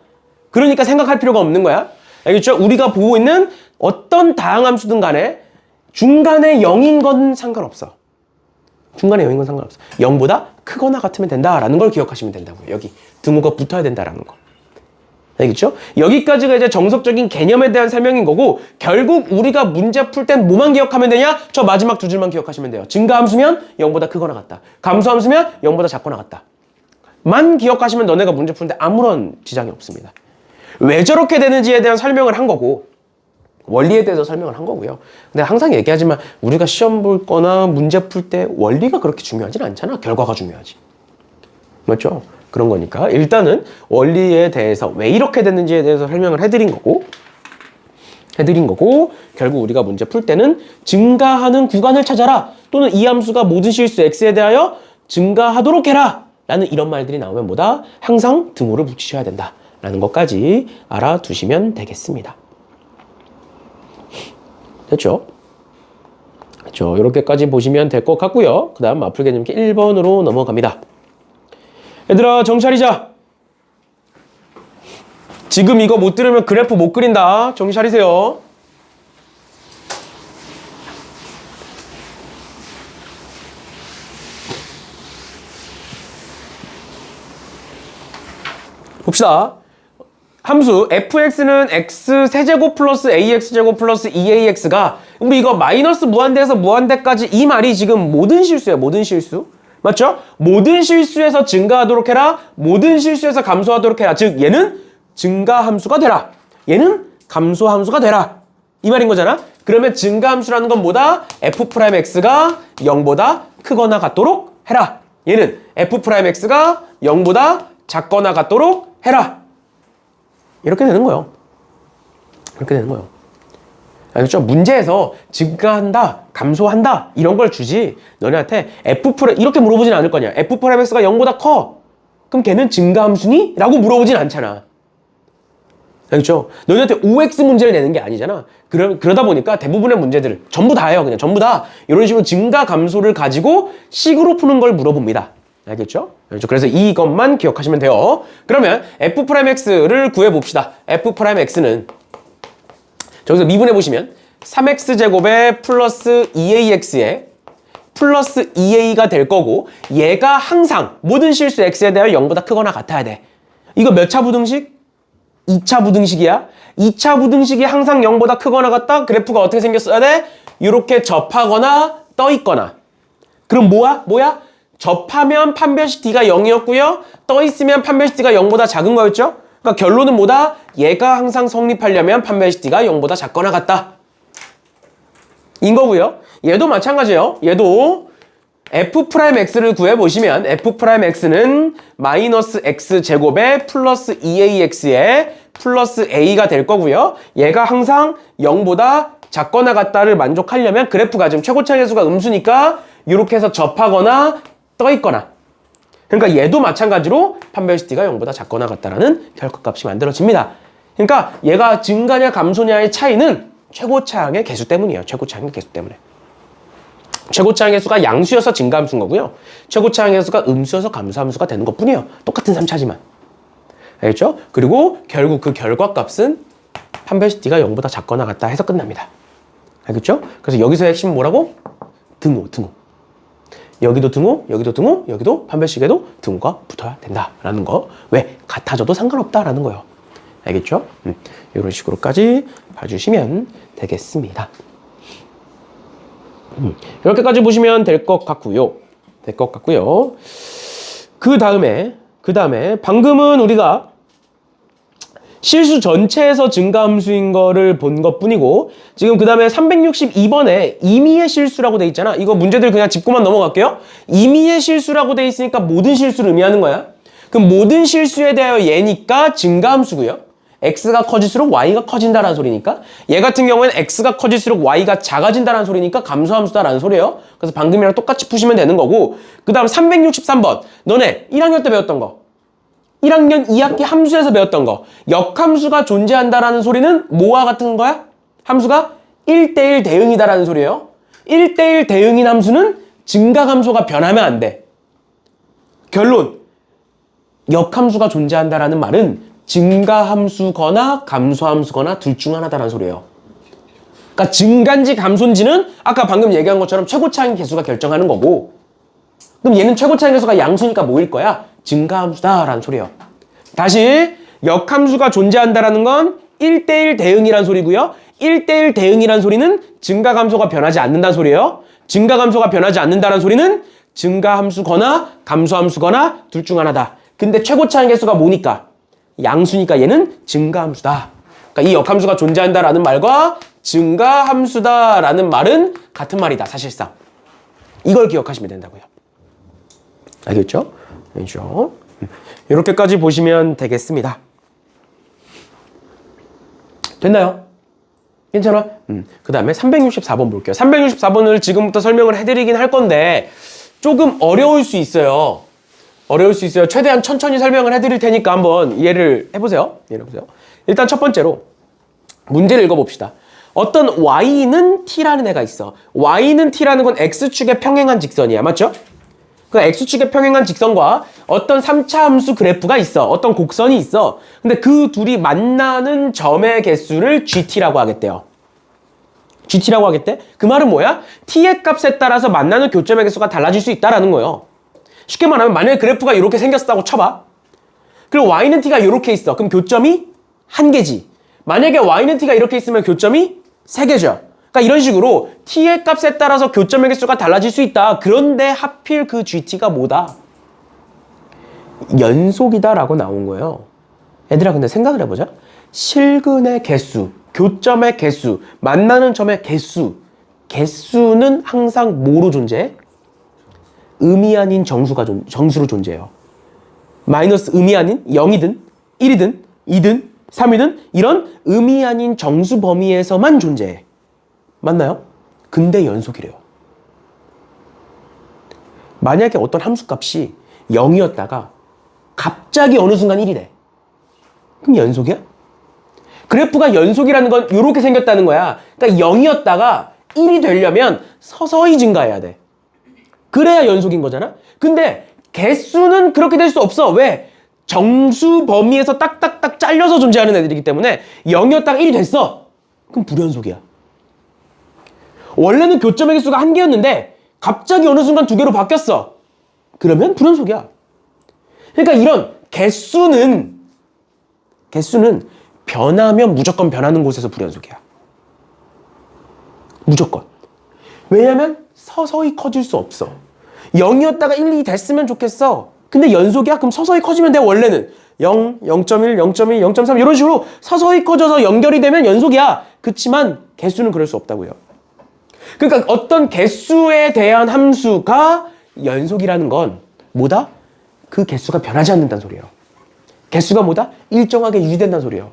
그러니까 생각할 필요가 없는 거야. 알겠죠? 우리가 보고 있는 어떤 다양함수든 간에 중간에 0인 건 상관없어. 중간에 0인 건 상관없어. 0보다 크거나 같으면 된다라는 걸 기억하시면 된다고요. 여기 등호가 붙어야 된다라는 거. 알겠죠? 여기까지가 이제 정석적인 개념에 대한 설명인 거고, 결국 우리가 문제 풀 땐 뭐만 기억하면 되냐? 저 마지막 두 줄만 기억하시면 돼요. 증가함수면 0보다 크거나 같다. 감소함수면 0보다 작거나 같다. 만 기억하시면 너네가 문제 푸는데 아무런 지장이 없습니다. 왜 저렇게 되는지에 대한 설명을 한 거고, 원리에 대해서 설명을 한 거고요. 근데 항상 얘기하지만 우리가 시험 볼 거나 문제 풀 때 원리가 그렇게 중요하진 않잖아. 결과가 중요하지. 맞죠? 그런 거니까 일단은 원리에 대해서 왜 이렇게 됐는지에 대해서 설명을 해드린 거고, 결국 우리가 문제 풀 때는 증가하는 구간을 찾아라, 또는 이 함수가 모든 실수 x에 대하여 증가하도록 해라 라는 이런 말들이 나오면 뭐다? 항상 등호를 붙이셔야 된다 라는 것까지 알아두시면 되겠습니다. 됐죠? 그렇죠. 이렇게까지 보시면 될 것 같고요. 그 다음 마풀 개념기 1번으로 넘어갑니다. 얘들아 정신 차리자. 지금 이거 못 들으면 그래프 못 그린다. 정신 차리세요. 봅시다. 함수 fx는 x 세제곱 플러스 ax제곱 플러스 2ax가, 우리 이거 마이너스 무한대에서 무한대까지 이 말이 지금 모든 실수예요. 모든 실수. 맞죠? 모든 실수에서 증가하도록 해라, 모든 실수에서 감소하도록 해라. 즉 얘는 증가함수가 되라, 얘는 감소함수가 되라, 이 말인 거잖아. 그러면 증가함수라는 건 뭐다? f'x가 0보다 크거나 같도록 해라, 얘는 f'x가 0보다 작거나 같도록 해라. 이렇게 되는 거예요. 이렇게 되는 거예요. 알겠죠? 문제에서 증가한다, 감소한다 이런 걸 주지, 너네한테 이렇게 물어보진 않을 거냐. f'x가 0보다 커, 그럼 걔는 증가함수니? 라고 물어보진 않잖아. 알겠죠? 너네한테 OX 문제를 내는 게 아니잖아. 그러다 보니까 대부분의 문제들 전부 다예요. 그냥 전부 다 이런 식으로 증가 감소를 가지고 식으로 푸는 걸 물어봅니다. 알겠죠? 그래서 이것만 기억하시면 돼요. 그러면 f'x를 구해봅시다. f'x는 저기서 미분해 보시면 3x제곱에 플러스 2ax에 플러스 2a가 될 거고, 얘가 항상 모든 실수 x에 대하여 0보다 크거나 같아야 돼. 이거 몇 차 부등식? 2차 부등식이야. 2차 부등식이 항상 0보다 크거나 같다? 그래프가 어떻게 생겼어야 돼? 이렇게 접하거나 떠 있거나. 그럼 뭐야? 접하면 판별식 d가 0이었고요. 떠 있으면 판별식 d가 0보다 작은 거였죠? 그러니까 결론은 뭐다? 얘가 항상 성립하려면 판별식 d가 0보다 작거나 같다. 인 거고요. 얘도 마찬가지예요. 얘도 f'x를 구해보시면 f'x는 마이너스 x제곱에 플러스 2ax에 플러스 a가 될 거고요. 얘가 항상 0보다 작거나 같다를 만족하려면 그래프가 지금 최고차의 수가 음수니까 이렇게 해서 접하거나 떠 있거나. 그러니까 얘도 마찬가지로 판별식 d가 0보다 작거나 같다라는 결과값이 만들어집니다. 그러니까 얘가 증가냐 감소냐의 차이는 최고차항의 개수 때문이에요. 최고차항의 개수 때문에. 최고차항의 수가 양수여서 증가함수인 거고요. 최고차항의 수가 음수여서 감소함수가 되는 것뿐이에요. 똑같은 3차지만. 알겠죠? 그리고 결국 그 결과값은 판별식 d가 0보다 작거나 같다 해서 끝납니다. 알겠죠? 그래서 여기서 핵심은 뭐라고? 등호. 여기도 등호, 여기도 등호, 여기도 판별식에도 등호가 붙어야 된다라는 거. 왜? 같아져도 상관없다라는 거예요. 알겠죠? 이런 식으로까지 봐주시면 되겠습니다. 이렇게까지 보시면 될 것 같고요. 그 다음에 방금은 우리가 실수 전체에서 증가함수인 거를 본 것뿐이고, 지금 그 다음에 362번에 임의의 실수라고 돼 있잖아. 이거 문제들 그냥 짚고만 넘어갈게요. 임의의 실수라고 돼 있으니까 모든 실수를 의미하는 거야. 그럼 모든 실수에 대하여 얘니까 증가함수고요. x가 커질수록 y가 커진다라는 소리니까, 얘 같은 경우에는 x가 커질수록 y가 작아진다라는 소리니까 감소함수다라는 소리예요. 그래서 방금이랑 똑같이 푸시면 되는 거고, 그 다음 363번 너네 1학년 때 배웠던 거, 1학년 2학기 함수에서 배웠던 거, 역함수가 존재한다라는 소리는 뭐와 같은 거야? 함수가 1대1 대응이다라는 소리예요. 1대1 대응인 함수는 증가함수가 변하면 안 돼. 결론, 역함수가 존재한다라는 말은 증가함수거나 감소함수거나 둘 중 하나다라는 소리예요. 그러니까 증가인지 감소인지는 아까 방금 얘기한 것처럼 최고차항 개수가 결정하는 거고, 그럼 얘는 최고 차항 계수가 양수니까 뭐일 거야? 증가함수다라는 소리예요. 다시 역함수가 존재한다라는 건 1대1 대응이란 소리고요. 1대1 대응이란 소리는 증가감소가 변하지 않는다는 소리예요. 증가감소가 변하지 않는다는 소리는 증가함수거나 감소함수거나 둘 중 하나다. 근데 최고 차항 계수가 뭐니까? 양수니까 얘는 증가함수다. 그러니까 이 역함수가 존재한다라는 말과 증가함수다라는 말은 같은 말이다, 사실상. 이걸 기억하시면 된다고요. 알겠죠? 알죠? 이렇게까지 보시면 되겠습니다. 됐나요? 괜찮아? 그 다음에 364번 볼게요. 364번을 지금부터 설명을 해드리긴 할 건데 조금 어려울 수 있어요. 어려울 수 있어요. 최대한 천천히 설명을 해드릴 테니까 한번 이해를 해보세요. 일단 첫 번째로 문제를 읽어봅시다. 어떤 y는 t라는 애가 있어. y는 t라는 건 x축의 평행한 직선이야. 맞죠? 그 x축의 평행한 직선과 어떤 3차 함수 그래프가 있어. 어떤 곡선이 있어. 근데 그 둘이 만나는 점의 개수를 gt라고 하겠대요. gt라고 하겠대? 그 말은 뭐야? t의 값에 따라서 만나는 교점의 개수가 달라질 수 있다라는 거예요. 쉽게 말하면 만약에 그래프가 이렇게 생겼다고 쳐봐. 그리고 y는 t가 이렇게 있어. 그럼 교점이 1개지. 만약에 y는 t가 이렇게 있으면 교점이 3개죠. 그러니까 이런 식으로 t의 값에 따라서 교점의 개수가 달라질 수 있다. 그런데 하필 그 gt가 뭐다? 연속이다라고 나온 거예요. 얘들아 근데 생각을 해보자. 실근의 개수, 교점의 개수, 만나는 점의 개수. 개수는 항상 뭐로 존재해? 음이 아닌 정수로 존재해요. 마이너스 음이 아닌 0이든 1이든 2든 3이든 이런 음이 아닌 정수 범위에서만 존재해. 맞나요? 근데 연속이래요. 만약에 어떤 함수값이 0이었다가 갑자기 어느 순간 1이래. 그럼 연속이야? 그래프가 연속이라는 건 이렇게 생겼다는 거야. 그러니까 0이었다가 1이 되려면 서서히 증가해야 돼. 그래야 연속인 거잖아? 근데 개수는 그렇게 될 수 없어. 왜? 정수 범위에서 딱딱딱 잘려서 존재하는 애들이기 때문에 0이었다가 1이 됐어. 그럼 불연속이야. 원래는 교점의 개수가 1개였는데 갑자기 어느 순간 2개로 바뀌었어. 그러면 불연속이야. 그러니까 이런 개수는 변하면 무조건 변하는 곳에서 불연속이야. 무조건. 왜냐면 서서히 커질 수 없어. 0이었다가 1, 2 됐으면 좋겠어. 근데 연속이야? 그럼 서서히 커지면 돼. 원래는 0, 0.1, 0.2, 0.3 이런 식으로 서서히 커져서 연결이 되면 연속이야. 그치만 개수는 그럴 수 없다고요. 그러니까 어떤 개수에 대한 함수가 연속이라는 건 뭐다? 그 개수가 변하지 않는다는 소리예요. 개수가 뭐다? 일정하게 유지된다는 소리예요.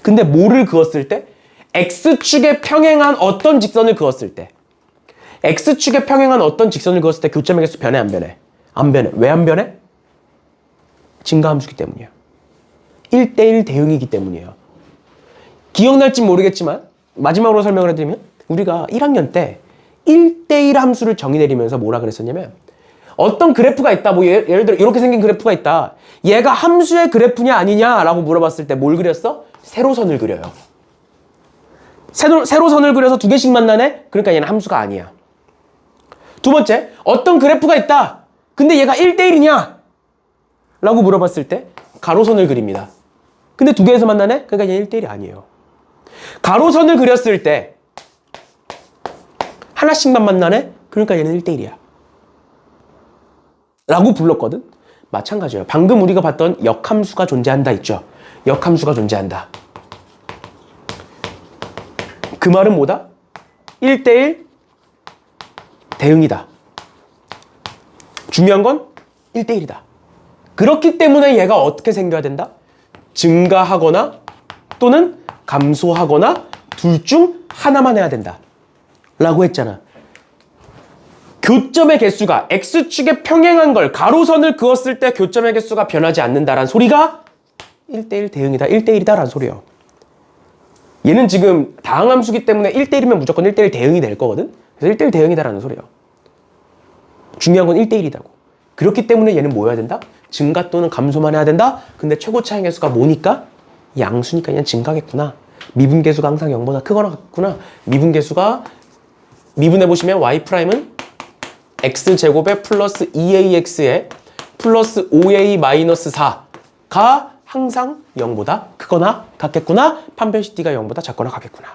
근데 뭐를 그었을 때? x축에 평행한 어떤 직선을 그었을 때. x축에 평행한 어떤 직선을 그었을 때 교점의 개수 변해 안 변해? 안 변해. 왜 안 변해? 증가함수기 때문이에요. 1대1 대응이기 때문이에요. 기억날지 모르겠지만 마지막으로 설명을 해드리면 우리가 1학년 때 1대1 함수를 정의 내리면서 뭐라 그랬었냐면 어떤 그래프가 있다. 뭐 예를 들어 이렇게 생긴 그래프가 있다. 얘가 함수의 그래프냐 아니냐라고 물어봤을 때 뭘 그렸어? 세로선을 그려요. 세로선을 그려서 2개씩 만나네? 그러니까 얘는 함수가 아니야. 두 번째, 어떤 그래프가 있다. 근데 얘가 1대1이냐? 라고 물어봤을 때 가로선을 그립니다. 근데 2개에서 만나네? 그러니까 얘는 1대1이 아니에요. 가로선을 그렸을 때 하나씩만 만나네? 그러니까 얘는 1대1이야. 라고 불렀거든? 마찬가지예요. 방금 우리가 봤던 역함수가 존재한다 있죠? 역함수가 존재한다. 그 말은 뭐다? 1대1 대응이다. 중요한 건 1대1이다. 그렇기 때문에 얘가 어떻게 생겨야 된다? 증가하거나 또는 감소하거나 둘 중 하나만 해야 된다. 라고 했잖아. 교점의 개수가 x축에 평행한 걸 가로선을 그었을 때 교점의 개수가 변하지 않는다라는 소리가 1대1 대응이다. 1대1이다 라는 소리예요. 얘는 지금 다항함수기 때문에 1대1이면 무조건 1대1 대응이 될 거거든. 그래서 1대1 대응이다 라는 소리예요. 중요한 건 1대1이다고. 그렇기 때문에 얘는 뭐 해야 된다? 증가 또는 감소만 해야 된다? 근데 최고 차항 개수가 뭐니까? 양수니까 얘는 증가겠구나. 미분계수가 항상 0보다 크거나 같구나. 미분계수가 미분해보시면 y'은 x제곱에 플러스 2ax에 플러스 5a 마이너스 4가 항상 0보다 크거나 같겠구나. 판별식 D가 0보다 작거나 같겠구나.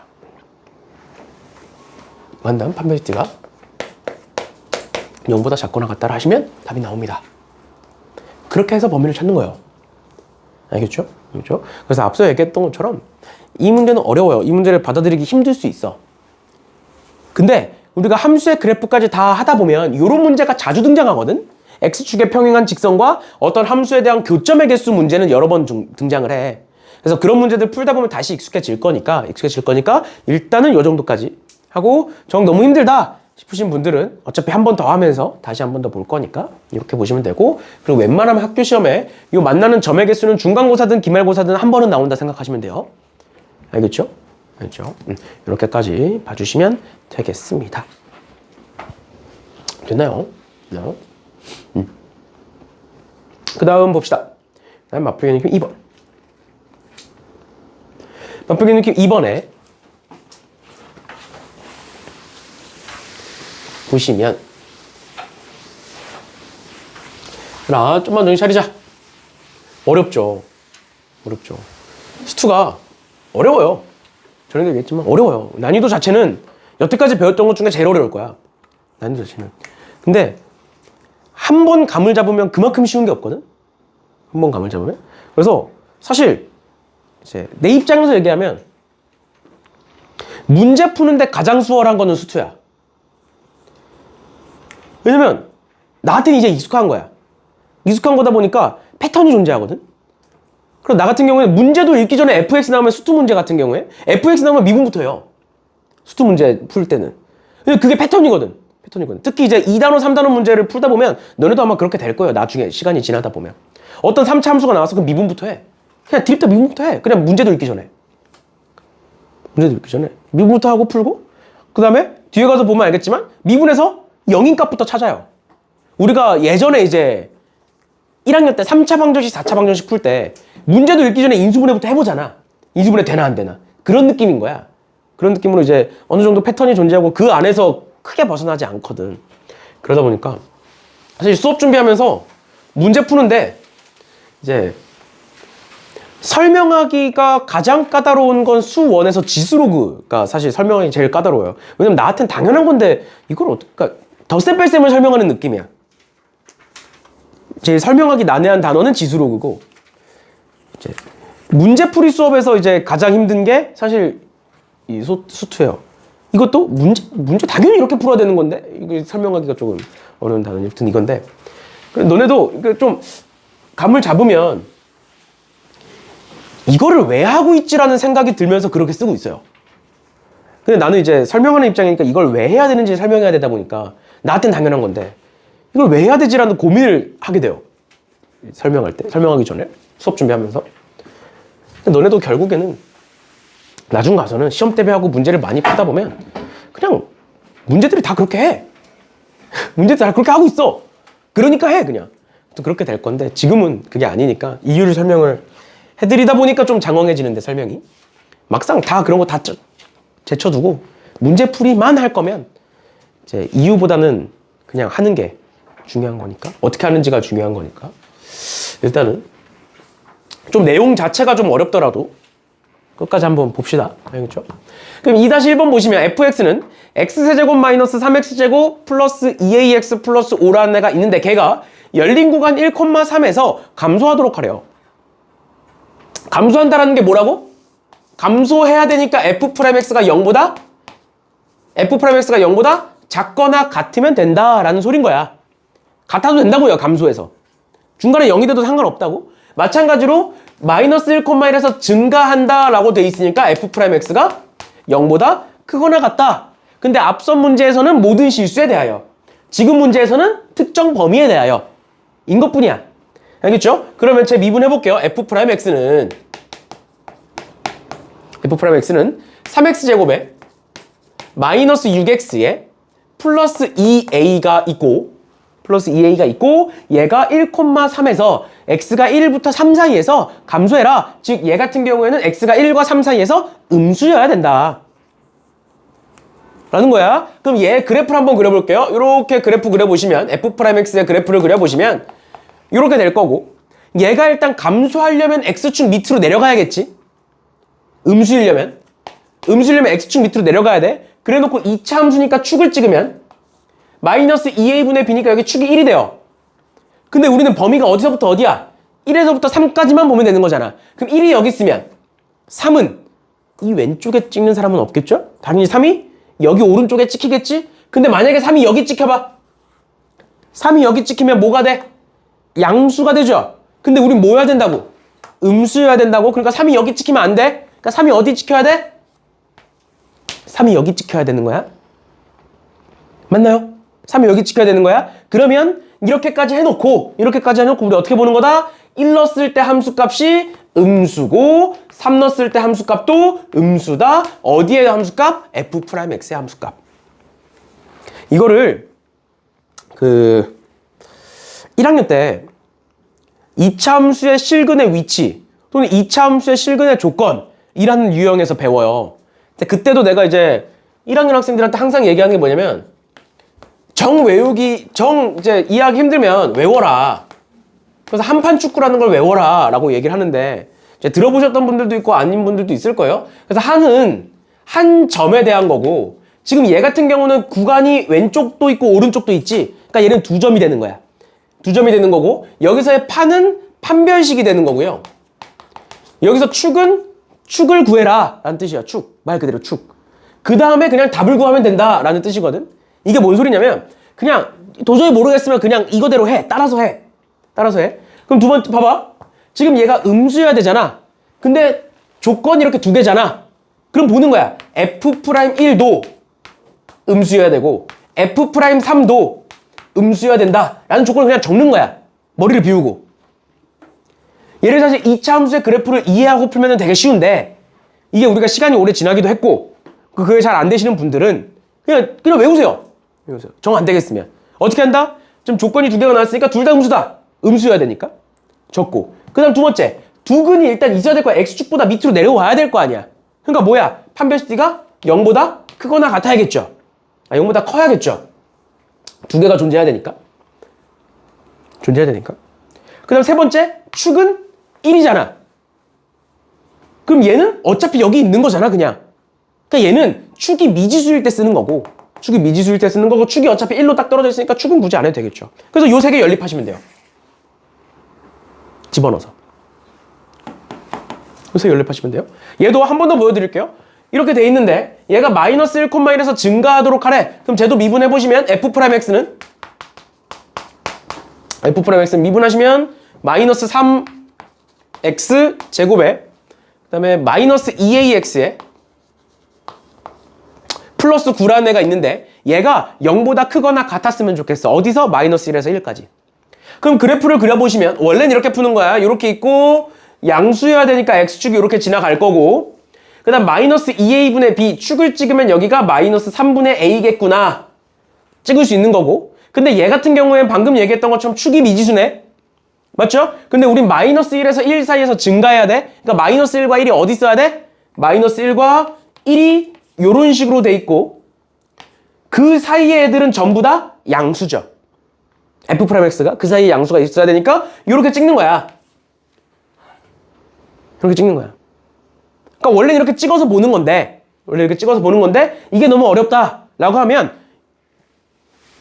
만남 판별식 D가 0보다 작거나 같다라 하시면 답이 나옵니다. 그렇게 해서 범위를 찾는 거예요. 알겠죠? 그렇죠? 그래서 앞서 얘기했던 것처럼 이 문제는 어려워요. 이 문제를 받아들이기 힘들 수 있어. 근데 우리가 함수의 그래프까지 다 하다 보면 이런 문제가 자주 등장하거든? X축에 평행한 직선과 어떤 함수에 대한 교점의 개수 문제는 여러 번 등장을 해. 그래서 그런 문제들 풀다 보면 다시 익숙해질 거니까 일단은 이 정도까지 하고 정 너무 힘들다 싶으신 분들은 어차피 한 번 더 하면서 다시 한 번 더 볼 거니까 이렇게 보시면 되고, 그리고 웬만하면 학교 시험에 이 만나는 점의 개수는 중간고사든 기말고사든 한 번은 나온다 생각하시면 돼요. 알겠죠? 알겠죠? 이렇게까지 봐주시면 되겠습니다. 됐나요? 네. 그 다음 봅시다. 다음 맞풀기 느낌 2번. 맞풀기 느낌 2번에 보시면, 자, 좀만 정신 차리자. 어렵죠. 어렵죠. 수투가 어려워요. 전에도 얘기했지만 어려워요. 난이도 자체는 여태까지 배웠던 것 중에 제일 어려울 거야. 난이도 자체는. 근데 한 번 감을 잡으면 그만큼 쉬운 게 없거든? 한 번 감을 잡으면? 그래서 사실 이제 내 입장에서 얘기하면 문제 푸는데 가장 수월한 거는 수투야. 왜냐면 나한테는 이제 익숙한 거야. 익숙한 거다 보니까 패턴이 존재하거든? 그럼 나 같은 경우에는 문제도 읽기 전에 fx 나오면 수투 문제 같은 경우에 fx 나오면 미분부터 해요. 수투 문제 풀 때는. 그게 패턴이거든. 특히 이제 2단원, 3단원 문제를 풀다 보면 너네도 아마 그렇게 될 거예요. 나중에 시간이 지나다 보면. 어떤 3차 함수가 나와서 그럼 미분부터 해. 그냥 드립다 미분부터 해. 그냥 문제도 읽기 전에. 미분부터 하고 풀고, 그 다음에 뒤에 가서 보면 알겠지만 미분에서 0인 값부터 찾아요. 우리가 예전에 이제 1학년 때 3차 방정식, 4차 방정식 풀 때 문제도 읽기 전에 인수분해부터 해보잖아. 인수분해 되나 안 되나. 그런 느낌인 거야. 그런 느낌으로 이제 어느 정도 패턴이 존재하고 그 안에서 크게 벗어나지 않거든. 그러다 보니까 사실 수업 준비하면서 문제 푸는데 이제 설명하기가 가장 까다로운 건 수원에서 지수로그가 사실 설명하기 제일 까다로워요. 왜냐면 나한테는 당연한 건데 이걸 어떡하, 덧셈 뺄셈을 설명하는 느낌이야. 제일 설명하기 난해한 단어는 지수로그고, 이제 문제풀이 수업에서 이제 가장 힘든 게 사실 이 수투예요. 이것도 문제 당연히 이렇게 풀어야 되는 건데 이게 설명하기가 조금 어려운 단어는 여튼 이건데, 너네도 좀 감을 잡으면 이거를 왜 하고 있지라는 생각이 들면서 그렇게 쓰고 있어요. 근데 나는 이제 설명하는 입장이니까 이걸 왜 해야 되는지 설명해야 되다 보니까 나한테는 당연한 건데 이걸 왜 해야 되지라는 고민을 하게 돼요. 설명하기 전에 수업 준비하면서. 근데 너네도 결국에는 나중 가서는 시험 대비하고 문제를 많이 풀다 보면 그냥 문제들이 다 그렇게 해. 문제들 다 그렇게 하고 있어. 그러니까 해 그냥. 또 그렇게 될 건데 지금은 그게 아니니까 이유를 설명을 해드리다 보니까 좀 장황해지는데 설명이. 막상 다 그런 거 다 제쳐두고 문제풀이만 할 거면 이제 이유보다는 그냥 하는 게 중요한 거니까. 어떻게 하는지가 중요한 거니까. 일단은 좀 내용 자체가 좀 어렵더라도 끝까지 한번 봅시다. 알겠죠? 그럼 2-1번 보시면 fx는 x세제곱 마이너스 3x제곱 플러스 2ax 플러스 5라는 애가 있는데 걔가 열린 구간 1,3에서 감소하도록 하래요. 감소한다라는 게 뭐라고? 감소해야 되니까 f'x가 0보다 작거나 같으면 된다라는 소린 거야. 같아도 된다고요. 감소해서. 중간에 0이 돼도 상관없다고. 마찬가지로 마이너스 1,1에서 증가한다라고 돼 있으니까 f'x가 0보다 크거나 같다. 근데 앞선 문제에서는 모든 실수에 대하여, 지금 문제에서는 특정 범위에 대하여 인 것뿐이야. 알겠죠? 그러면 제 미분해 볼게요. f'x는 3x제곱에 마이너스 6x에 플러스 2a가 있고 얘가 1,3에서 x가 1부터 3 사이에서 감소해라. 즉 얘 같은 경우에는 x가 1과 3 사이에서 음수여야 된다. 라는 거야. 그럼 얘 그래프를 한번 그려볼게요. 이렇게 그래프 그려보시면 F'X의 그래프를 그려보시면 이렇게 될 거고, 얘가 일단 감소하려면 X축 밑으로 내려가야겠지. 음수이려면 X축 밑으로 내려가야 돼. 그래 놓고 2차 함수니까 축을 찍으면 마이너스 2a분의 b니까 여기 축이 1이 돼요. 근데 우리는 범위가 어디서부터 어디야? 1에서부터 3까지만 보면 되는 거잖아. 그럼 1이 여기 있으면 3은 이 왼쪽에 찍는 사람은 없겠죠? 당연히 3이 여기 오른쪽에 찍히겠지? 근데 만약에 3이 여기 찍혀봐. 3이 여기 찍히면 뭐가 돼? 양수가 되죠? 근데 우린 뭐 해야 된다고? 음수여야 된다고? 그러니까 3이 여기 찍히면 안 돼? 그러니까 3이 어디 찍혀야 돼? 3이 여기 찍혀야 되는 거야? 맞나요? 3이 여기 찍혀야 되는 거야? 그러면 이렇게까지 해놓고 우리 어떻게 보는 거다? 1 넣었을 때 함수값이 음수고 3 넣었을 때 함수값도 음수다. 어디에 함수값? F'X의 함수값. 이거를 1학년 때 2차 함수의 실근의 위치 또는 2차 함수의 실근의 조건이라는 유형에서 배워요. 근데 그때도 내가 이제 1학년 학생들한테 항상 얘기하는 게 뭐냐면 이제 이해하기 힘들면 외워라. 그래서 한판 축구라는 걸 외워라 라고 얘기를 하는데 이제 들어보셨던 분들도 있고 아닌 분들도 있을 거예요. 그래서 한은 한 점에 대한 거고 지금 얘 같은 경우는 구간이 왼쪽도 있고 오른쪽도 있지. 그러니까 얘는 2점이 되는 거야. 2점이 되는 거고 여기서의 판은 판별식이 되는 거고요. 여기서 축은 축을 구해라 라는 뜻이야. 축. 말 그대로 축. 그 다음에 그냥 답을 구하면 된다 라는 뜻이거든. 이게 뭔 소리냐면 그냥 도저히 모르겠으면 그냥 이거대로 해. 따라서 해. 그럼 두 번째 봐봐. 지금 얘가 음수여야 되잖아. 근데 조건이 이렇게 두 개잖아. 그럼 보는 거야. F'1도 음수여야 되고 F'3도 음수여야 된다 라는 조건을 그냥 적는 거야. 머리를 비우고. 얘를 사실 2차 함수의 그래프를 이해하고 풀면 되게 쉬운데 이게 우리가 시간이 오래 지나기도 했고 그게 잘 안 되시는 분들은 그냥 외우세요. 정 안 되겠으면 어떻게 한다? 지금 조건이 두 개가 나왔으니까 둘 다 음수다. 음수여야 되니까 적고 그 다음 두 번째 두근이 일단 있어야 될 거야. X축보다 밑으로 내려와야 될 거 아니야. 그러니까 뭐야? 판별식 D가 0보다 크거나 같아야겠죠. 0보다 커야겠죠. 두 개가 존재해야 되니까. 그 다음 세 번째 축은 1이잖아. 그럼 얘는 어차피 여기 있는 거잖아 그냥. 그러니까 얘는 축이 미지수일 때 쓰는 거고 축이 어차피 1로 딱 떨어져 있으니까 축은 굳이 안 해도 되겠죠. 그래서 요 세 개 연립하시면 돼요. 집어넣어서. 요 세 개 연립하시면 돼요. 얘도 한 번 더 보여드릴게요. 이렇게 돼 있는데 얘가 마이너스 1,1에서 증가하도록 하래. 그럼 쟤도 미분해보시면 F'X는 미분하시면 마이너스 3x 제곱에 그 다음에 마이너스 2ax에 플러스 9라는 애가 있는데 얘가 0보다 크거나 같았으면 좋겠어. 어디서? 마이너스 1에서 1까지. 그럼 그래프를 그려보시면 원래는 이렇게 푸는 거야. 이렇게 있고 양수여야 되니까 x축이 이렇게 지나갈 거고 그 다음 마이너스 2a분의 b 축을 찍으면 여기가 마이너스 3분의 a겠구나. 찍을 수 있는 거고 근데 얘 같은 경우엔 방금 얘기했던 것처럼 축이 미지수네. 맞죠? 근데 우린 마이너스 1에서 1 사이에서 증가해야 돼. 그러니까 마이너스 1과 1이 어디 있어야 돼? 마이너스 1과 1이 요런 식으로 돼 있고 그 사이의 애들은 전부 다 양수죠. F'X가 그 사이에 양수가 있어야 되니까 이렇게 찍는 거야. 그러니까 원래 이렇게 찍어서 보는 건데 이게 너무 어렵다 라고 하면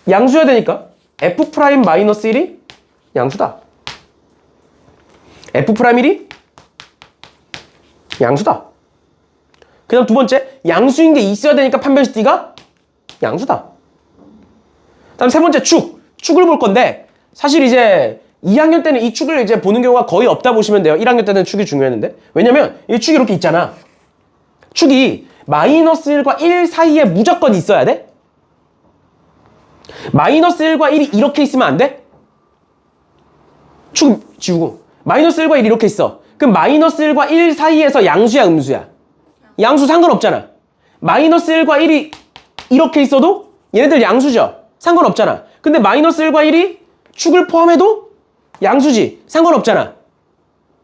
양수여야 되니까 F'-1이 양수다. F'1이 양수다. 그 다음 두 번째 양수인 게 있어야 되니까 판별식 D가 양수다. 그 다음 세 번째 축을 볼 건데 사실 이제 2학년 때는 이 축을 이제 보는 경우가 거의 없다 보시면 돼요. 1학년 때는 축이 중요했는데 왜냐면 이 축이 이렇게 있잖아. 축이 마이너스 1과 1 사이에 무조건 있어야 돼. 마이너스 1과 1이 이렇게 있으면 안 돼? 축 지우고 마이너스 1과 1이 이렇게 있어. 그럼 마이너스 1과 1 사이에서 양수야 음수야? 양수 상관없잖아. 마이너스 1과 1이 이렇게 있어도 얘네들 양수죠. 상관없잖아. 근데 마이너스 1과 1이 축을 포함해도 양수지. 상관없잖아.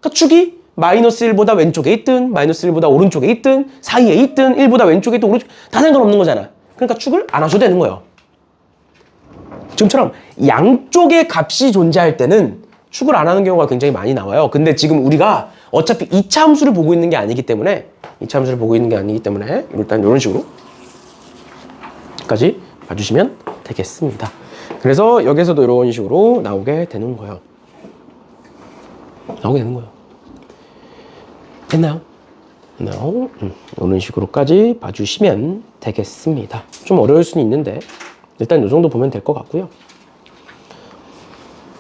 그러니까 축이 마이너스 1보다 왼쪽에 있든 마이너스 1보다 오른쪽에 있든 사이에 있든 1보다 왼쪽에 있든 오른쪽 다 상관없는 거잖아. 그러니까 축을 안 하셔도 되는 거예요. 지금처럼 양쪽의 값이 존재할 때는 축을 안 하는 경우가 굉장히 많이 나와요. 근데 지금 우리가 어차피 2차 함수를 보고 있는 게 아니기 때문에 일단 이런 식으로 까지 봐주시면 되겠습니다. 그래서 여기서도 이런 식으로 나오게 되는 거예요. 됐나요? 이런 식으로까지 봐주시면 되겠습니다. 좀 어려울 수는 있는데 일단 이 정도 보면 될 것 같고요.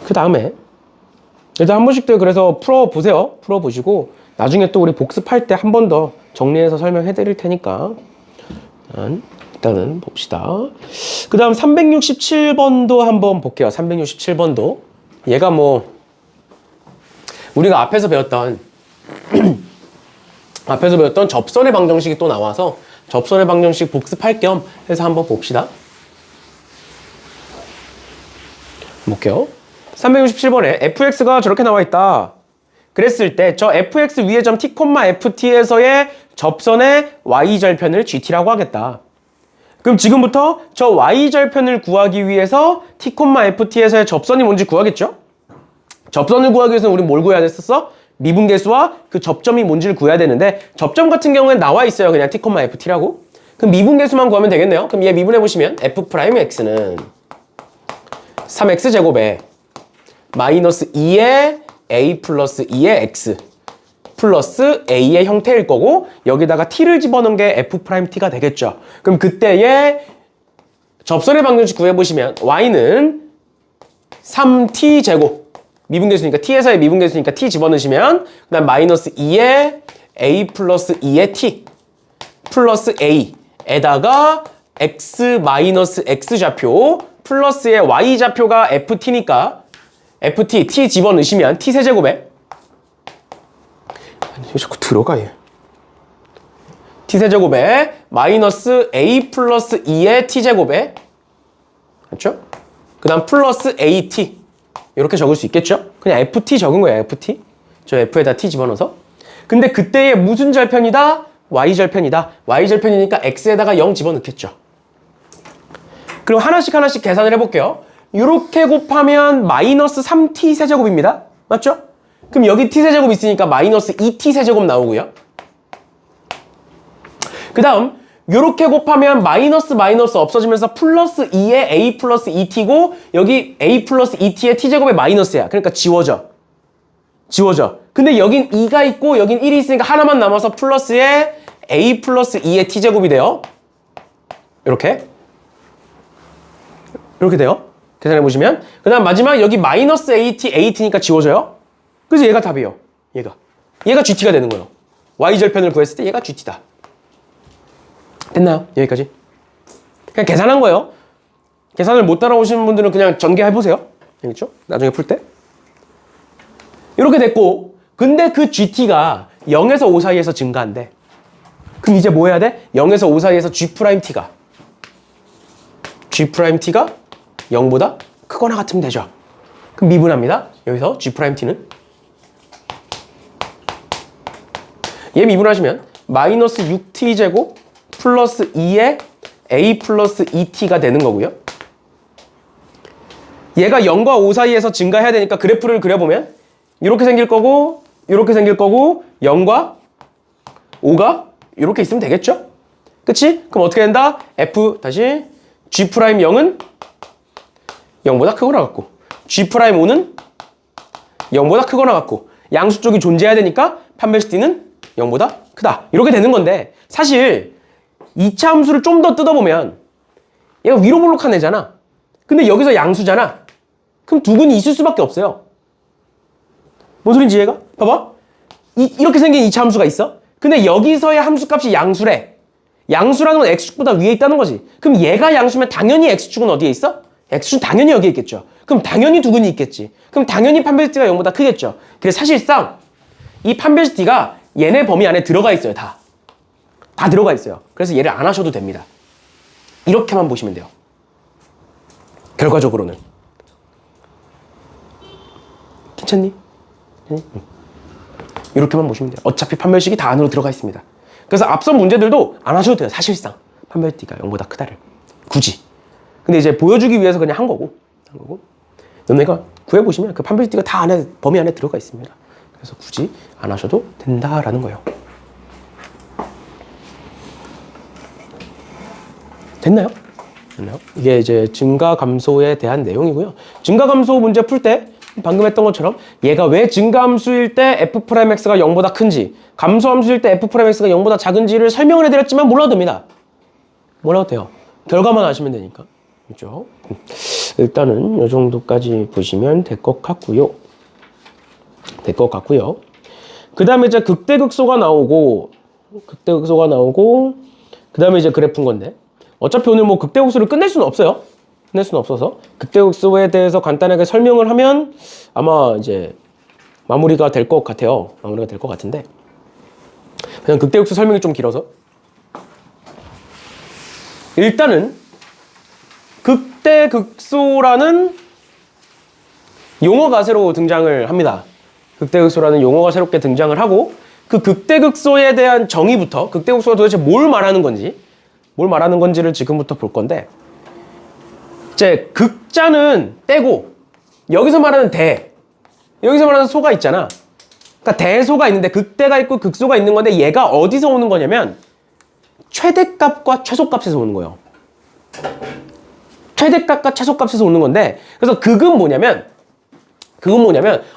그 다음에 일단 한 번씩 더 그래서 풀어보세요. 풀어보시고 나중에 또 우리 복습할 때 한 번 더 정리해서 설명해 드릴 테니까 일단은 봅시다. 그 다음 367번도 한번 볼게요. 367번도 얘가 뭐 우리가 앞에서 배웠던 접선의 방정식이 또 나와서 접선의 방정식 복습할 겸 해서 한번 봅시다. 볼게요. 367번에 fx가 저렇게 나와 있다. 그랬을 때 저 fx 위의 점 t, ft에서의 접선의 y절편을 gt라고 하겠다. 그럼 지금부터 저 y절편을 구하기 위해서 t, ft에서의 접선이 뭔지 구하겠죠? 접선을 구하기 위해서는 우리 뭘 구해야 됐었어? 미분계수와 그 접점이 뭔지를 구해야 되는데 접점 같은 경우엔 나와 있어요. 그냥 t, ft라고. 그럼 미분계수만 구하면 되겠네요. 그럼 얘 미분해보시면 f'x는 3x제곱에 마이너스 2의 a 플러스 2의 x 플러스 a의 형태일 거고 여기다가 t를 집어넣은 게 f't가 되겠죠. 그럼 그때의 접선의 방정식 구해보시면 y는 3t제곱 미분계수니까 t에서의 미분계수니까 t 집어넣으시면 그 다음 마이너스 2의 a 플러스 2의 t 플러스 a에다가 x 마이너스 x 좌표 플러스의 y 좌표가 ft니까 ft, t 집어넣으시면 t 세제곱에 왜 자꾸 들어가 얘 t 세제곱에 마이너스 a 플러스 2의 t 제곱에 맞죠? 그 다음 플러스 at 이렇게 적을 수 있겠죠? 그냥 ft 적은 거예요. ft 저 f에다 t 집어넣어서 근데 그때의 무슨 절편이다? y절편이다. y절편이니까 x에다가 0 집어넣겠죠. 그럼 하나씩 계산을 해볼게요. 이렇게 곱하면 마이너스 3t 세제곱입니다. 맞죠? 그럼 여기 t 세제곱 있으니까 마이너스 2t 세제곱 나오고요. 그 다음 이렇게 곱하면 마이너스 없어지면서 플러스 2의 a 플러스 2t고 여기 a 플러스 2t의 t제곱의 마이너스야. 그러니까 지워져. 근데 여긴 2가 있고 여긴 1이 있으니까 하나만 남아서 플러스의 a 플러스 2의 t제곱이 돼요. 이렇게 돼요. 계산해보시면 그 다음 마지막 여기 마이너스 at니까 지워져요. 그래서 얘가 답이에요. 얘가 gt가 되는 거예요. y절편을 구했을 때 얘가 gt다. 됐나요? 여기까지. 그냥 계산한 거예요. 계산을 못 따라오시는 분들은 그냥 전개해보세요. 알겠죠? 나중에 풀 때. 이렇게 됐고 근데 그 gt가 0에서 5 사이에서 증가한대. 그럼 이제 뭐 해야 돼? 0에서 5 사이에서 g't가 0보다 크거나 같으면 되죠. 그럼 미분합니다. 여기서 g't는 얘 미분하시면 마이너스 6t제곱 플러스 2의 a 플러스 2t가 되는 거고요. 얘가 0과 5 사이에서 증가해야 되니까 그래프를 그려보면 이렇게 생길 거고 0과 5가 이렇게 있으면 되겠죠? 그치? 그럼 어떻게 된다? f 다시 g'0은 0보다 크거나 같고 g'5는 0보다 크거나 같고 양수 쪽이 존재해야 되니까 판별식 t는 0보다 크다. 이렇게 되는 건데 사실 2차 함수를 좀 더 뜯어보면 얘가 위로 볼록한 애잖아. 근데 여기서 양수잖아. 그럼 두근이 있을 수밖에 없어요. 뭔 소린지 얘가? 봐봐. 이렇게 생긴 2차 함수가 있어. 근데 여기서의 함수값이 양수래. 양수라는 건 x축보다 위에 있다는 거지. 그럼 얘가 양수면 당연히 x축은 어디에 있어? x축은 당연히 여기에 있겠죠. 그럼 당연히 두근이 있겠지. 그럼 당연히 판별식 t가 0보다 크겠죠. 그래서 사실상 이 판별식 t가 얘네 범위 안에 들어가 있어요. 다 들어가 있어요. 그래서 얘를 안 하셔도 됩니다. 이렇게만 보시면 돼요. 결과적으로는. 괜찮니? 이렇게만 보시면 돼요. 어차피 판별식이 다 안으로 들어가 있습니다. 그래서 앞선 문제들도 안 하셔도 돼요. 사실상 판별식 t가 0보다 크다를. 굳이. 근데 이제 보여주기 위해서 그냥 한 거고. 너네가 구해보시면 그 판별식가 다 안에, 범위 안에 들어가 있습니다. 그래서 굳이 안 하셔도 된다라는 거예요. 됐나요? 이게 이제 증가 감소에 대한 내용이고요. 증가 감소 문제 풀 때 방금 했던 것처럼 얘가 왜 증가함수일 때 f'x가 0보다 큰지, 감소함수일 때 f'x가 0보다 작은지를 설명을 해드렸지만 몰라도 됩니다. 몰라도 돼요. 결과만 아시면 되니까. 그렇죠? 일단은 이 정도까지 보시면 될 것 같고요. 그 다음에 이제 극대극소가 나오고, 그 다음에 이제 그래프인 건데, 어차피 오늘 뭐 극대극소를 끝낼 수는 없어요. 끝낼 수는 없어서 극대극소에 대해서 간단하게 설명을 하면 아마 이제 마무리가 될 것 같아요. 마무리가 될 것 같은데, 그냥 극대극소 설명이 좀 길어서 일단은 극대극소라는 용어가 새로 등장을 합니다. 극대극소라는 용어가 새롭게 등장을 하고, 그 극대극소에 대한 정의부터, 극대극소가 도대체 뭘 말하는 건지를 지금부터 볼 건데, 이제 극자는 떼고 여기서 말하는 여기서 말하는 소가 있잖아. 그러니까 대소가 있는데 극대가 있고 극소가 있는 건데, 얘가 어디서 오는 거냐면 최대값과 최소값에서 오는 거예요. 최대값과 최소값에서 오는 건데, 그래서 극은 뭐냐면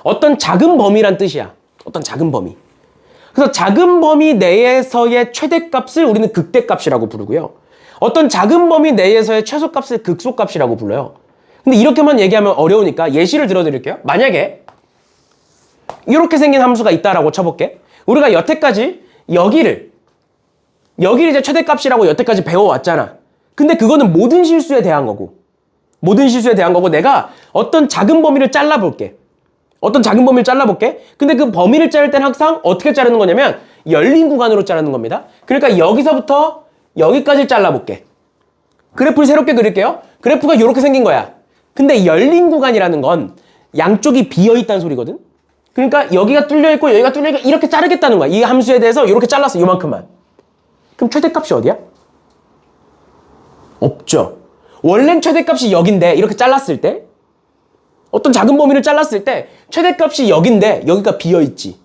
어떤 작은 범위란 뜻이야. 어떤 작은 범위. 그래서 작은 범위 내에서의 최대값을 우리는 극대값이라고 부르고요. 어떤 작은 범위 내에서의 최소값을 극소값이라고 불러요. 근데 이렇게만 얘기하면 어려우니까 예시를 들어드릴게요. 만약에 이렇게 생긴 함수가 있다라고 쳐볼게. 우리가 여태까지 여기를 이제 최대값이라고 여태까지 배워왔잖아. 근데 그거는 모든 실수에 대한 거고, 내가 어떤 작은 범위를 잘라볼게. 근데 그 범위를 자를 때는 항상 어떻게 자르는 거냐면 열린 구간으로 자르는 겁니다. 그러니까 여기서부터 여기까지 잘라볼게. 그래프를 새롭게 그릴게요. 그래프가 이렇게 생긴 거야. 근데 열린 구간이라는 건 양쪽이 비어있다는 소리거든. 그러니까 여기가 뚫려있고 여기가 뚫려있고 이렇게 자르겠다는 거야. 이 함수에 대해서 이렇게 잘랐어. 이만큼만. 그럼 최대값이 어디야? 없죠. 원래는 최대값이 여긴데, 이렇게 잘랐을 때, 어떤 작은 범위를 잘랐을 때 최대값이 여긴데 여기가 비어있지.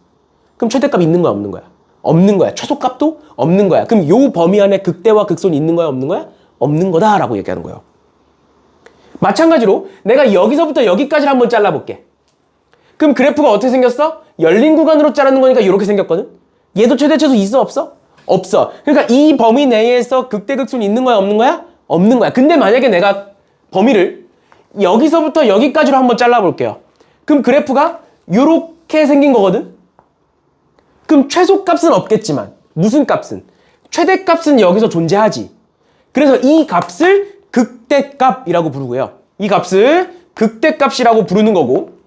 그럼 최대값 있는 거야, 없는 거야? 없는 거야. 최소값도 없는 거야. 그럼 요 범위 안에 극대와 극소는 있는 거야, 없는 거야? 없는 거다라고 얘기하는 거예요. 마찬가지로 내가 여기서부터 여기까지를 한번 잘라볼게. 그럼 그래프가 어떻게 생겼어? 열린 구간으로 자르는 거니까 이렇게 생겼거든? 얘도 최대 최소 있어, 없어? 없어. 그러니까 이 범위 내에서 극대 극소는 있는 거야, 없는 거야? 없는 거야. 근데 만약에 내가 범위를 여기서부터 여기까지로 한번 잘라볼게요. 그럼 그래프가 이렇게 생긴 거거든? 그럼 최소값은 없겠지만 무슨 값은? 최대값은 여기서 존재하지. 그래서 이 값을 극대값이라고 부르고요. 이 값을 극대값이라고 부르는 거고,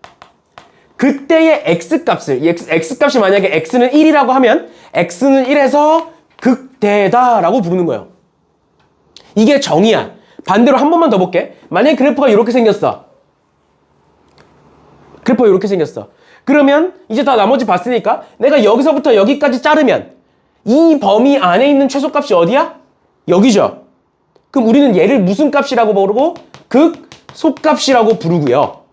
그때의 x값을, x값이 만약에 x는 1이라고 하면 x는 1에서 극대다라고 부르는 거예요. 이게 정의야. 반대로 한 번만 더 볼게. 만약에 그래프가 이렇게 생겼어. 그러면 이제 다 나머지 봤으니까 내가 여기서부터 여기까지 자르면 이 범위 안에 있는 최소값이 어디야? 여기죠. 그럼 우리는 얘를 무슨 값이라고 부르고? 극소값이라고 부르고요.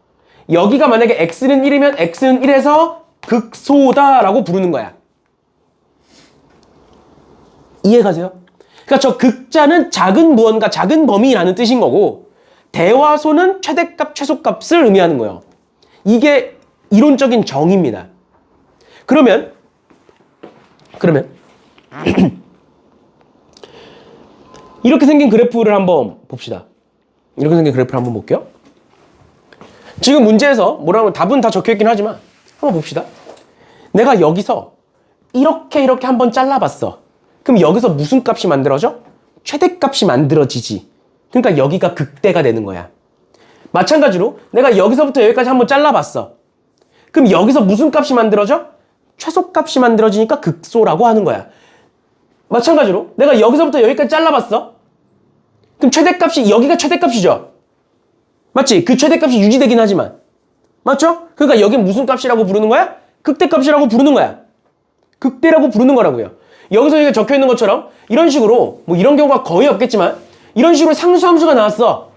여기가 만약에 x는 1이면 x는 1에서 극소다라고 부르는 거야. 이해가세요? 그러니까 저 극자는 작은 무언가, 작은 범위라는 뜻인 거고, 대와 소는 최대값, 최소값을 의미하는 거예요. 이게 이론적인 정의입니다. 그러면 이렇게 생긴 그래프를 한번 봅시다. 이렇게 생긴 그래프를 한번 볼게요. 지금 문제에서 뭐라고 답은 다 적혀있긴 하지만 한번 봅시다. 내가 여기서 이렇게 한번 잘라봤어. 그럼 여기서 무슨 값이 만들어져? 최대값이 만들어지지. 그러니까 여기가 극대가 되는 거야. 마찬가지로 내가 여기서부터 여기까지 한번 잘라봤어. 그럼 여기서 무슨 값이 만들어져? 최소값이 만들어지니까 극소라고 하는 거야. 마찬가지로 내가 여기서부터 여기까지 잘라봤어. 그럼 최대값이, 여기가 최대값이죠. 맞지? 그 최대값이 유지되긴 하지만. 맞죠? 그러니까 여긴 무슨 값이라고 부르는 거야? 극대값이라고 부르는 거야. 극대라고 부르는 거라고요. 여기서 이게 적혀있는 것처럼 이런 식으로, 뭐 이런 경우가 거의 없겠지만 이런 식으로 상수함수가 나왔어.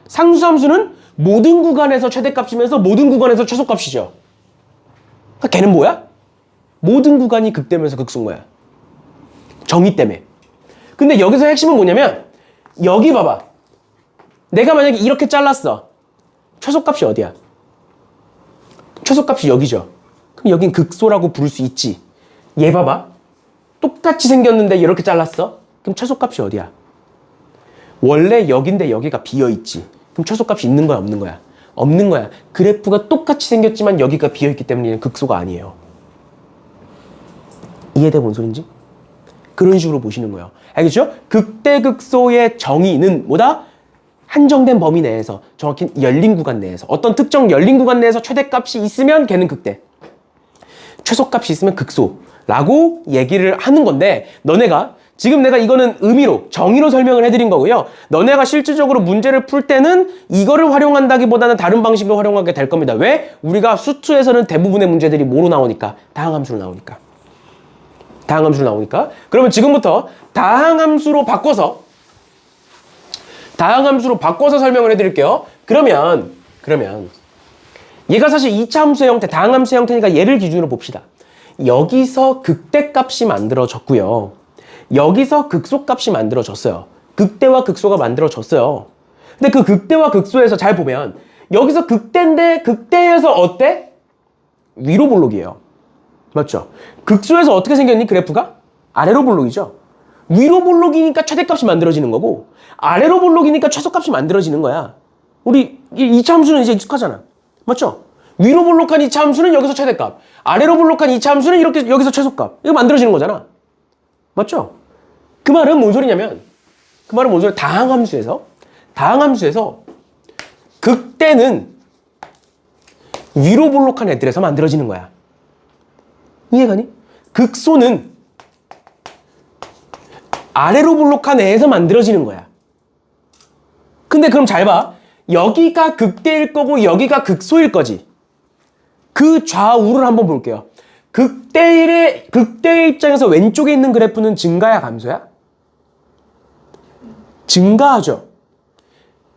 상수함수는 모든 구간에서 최대값이면서 모든 구간에서 최소값이죠. 그러니까 걔는 뭐야? 모든 구간이 극대면서 극소인 거야. 정의 때문에. 근데 여기서 핵심은 뭐냐면 여기 봐봐. 내가 만약에 이렇게 잘랐어. 최소값이 어디야? 최소값이 여기죠. 그럼 여긴 극소라고 부를 수 있지. 얘 봐봐. 똑같이 생겼는데 이렇게 잘랐어. 그럼 최소값이 어디야? 원래 여긴데 여기가 비어있지. 그럼 최소값이 있는 거야, 없는 거야? 없는 거야. 그래프가 똑같이 생겼지만 여기가 비어있기 때문에 얘는 극소가 아니에요. 이해돼 뭔 소린지? 그런 식으로 보시는 거예요. 알겠죠? 극대극소의 정의는 뭐다? 한정된 범위 내에서, 정확히 열린 구간 내에서, 어떤 특정 열린 구간 내에서 최대값이 있으면 걔는 극대, 최소값이 있으면 극소라고 얘기를 하는 건데, 너네가 지금 내가 이거는 의미로, 정의로 설명을 해드린 거고요. 너네가 실질적으로 문제를 풀 때는 이거를 활용한다기보다는 다른 방식을 활용하게 될 겁니다. 왜? 우리가 수투에서는 대부분의 문제들이 뭐로 나오니까? 다항함수로 나오니까. 다항함수로 나오니까. 그러면 지금부터 다항함수로 바꿔서 설명을 해드릴게요. 그러면 얘가 사실 2차 함수의 형태, 다항함수의 형태니까 얘를 기준으로 봅시다. 여기서 극대값이 만들어졌고요. 여기서 극소값이 만들어졌어요. 극대와 극소가 만들어졌어요. 근데 그 극대와 극소에서 잘 보면 여기서 극대인데 극대에서 어때? 위로 볼록이에요. 맞죠? 극소에서 어떻게 생겼니? 그래프가? 아래로 볼록이죠. 위로 볼록이니까 최대값이 만들어지는 거고 아래로 볼록이니까 최소값이 만들어지는 거야. 우리 2차 함수는 이제 익숙하잖아. 맞죠? 위로 볼록한 2차 함수는 여기서 최대값, 아래로 볼록한 2차 함수는 이렇게 여기서 최소값. 이거 만들어지는 거잖아. 맞죠? 그 말은 뭔 소리냐면 다항함수에서 극대는 위로 볼록한 애들에서 만들어지는 거야. 이해가니? 극소는 아래로 볼록한 애에서 만들어지는 거야. 근데 그럼 잘 봐. 여기가 극대일 거고 여기가 극소일 거지. 그 좌우를 한번 볼게요. 극대의 입장에서 왼쪽에 있는 그래프는 증가야, 감소야? 증가하죠.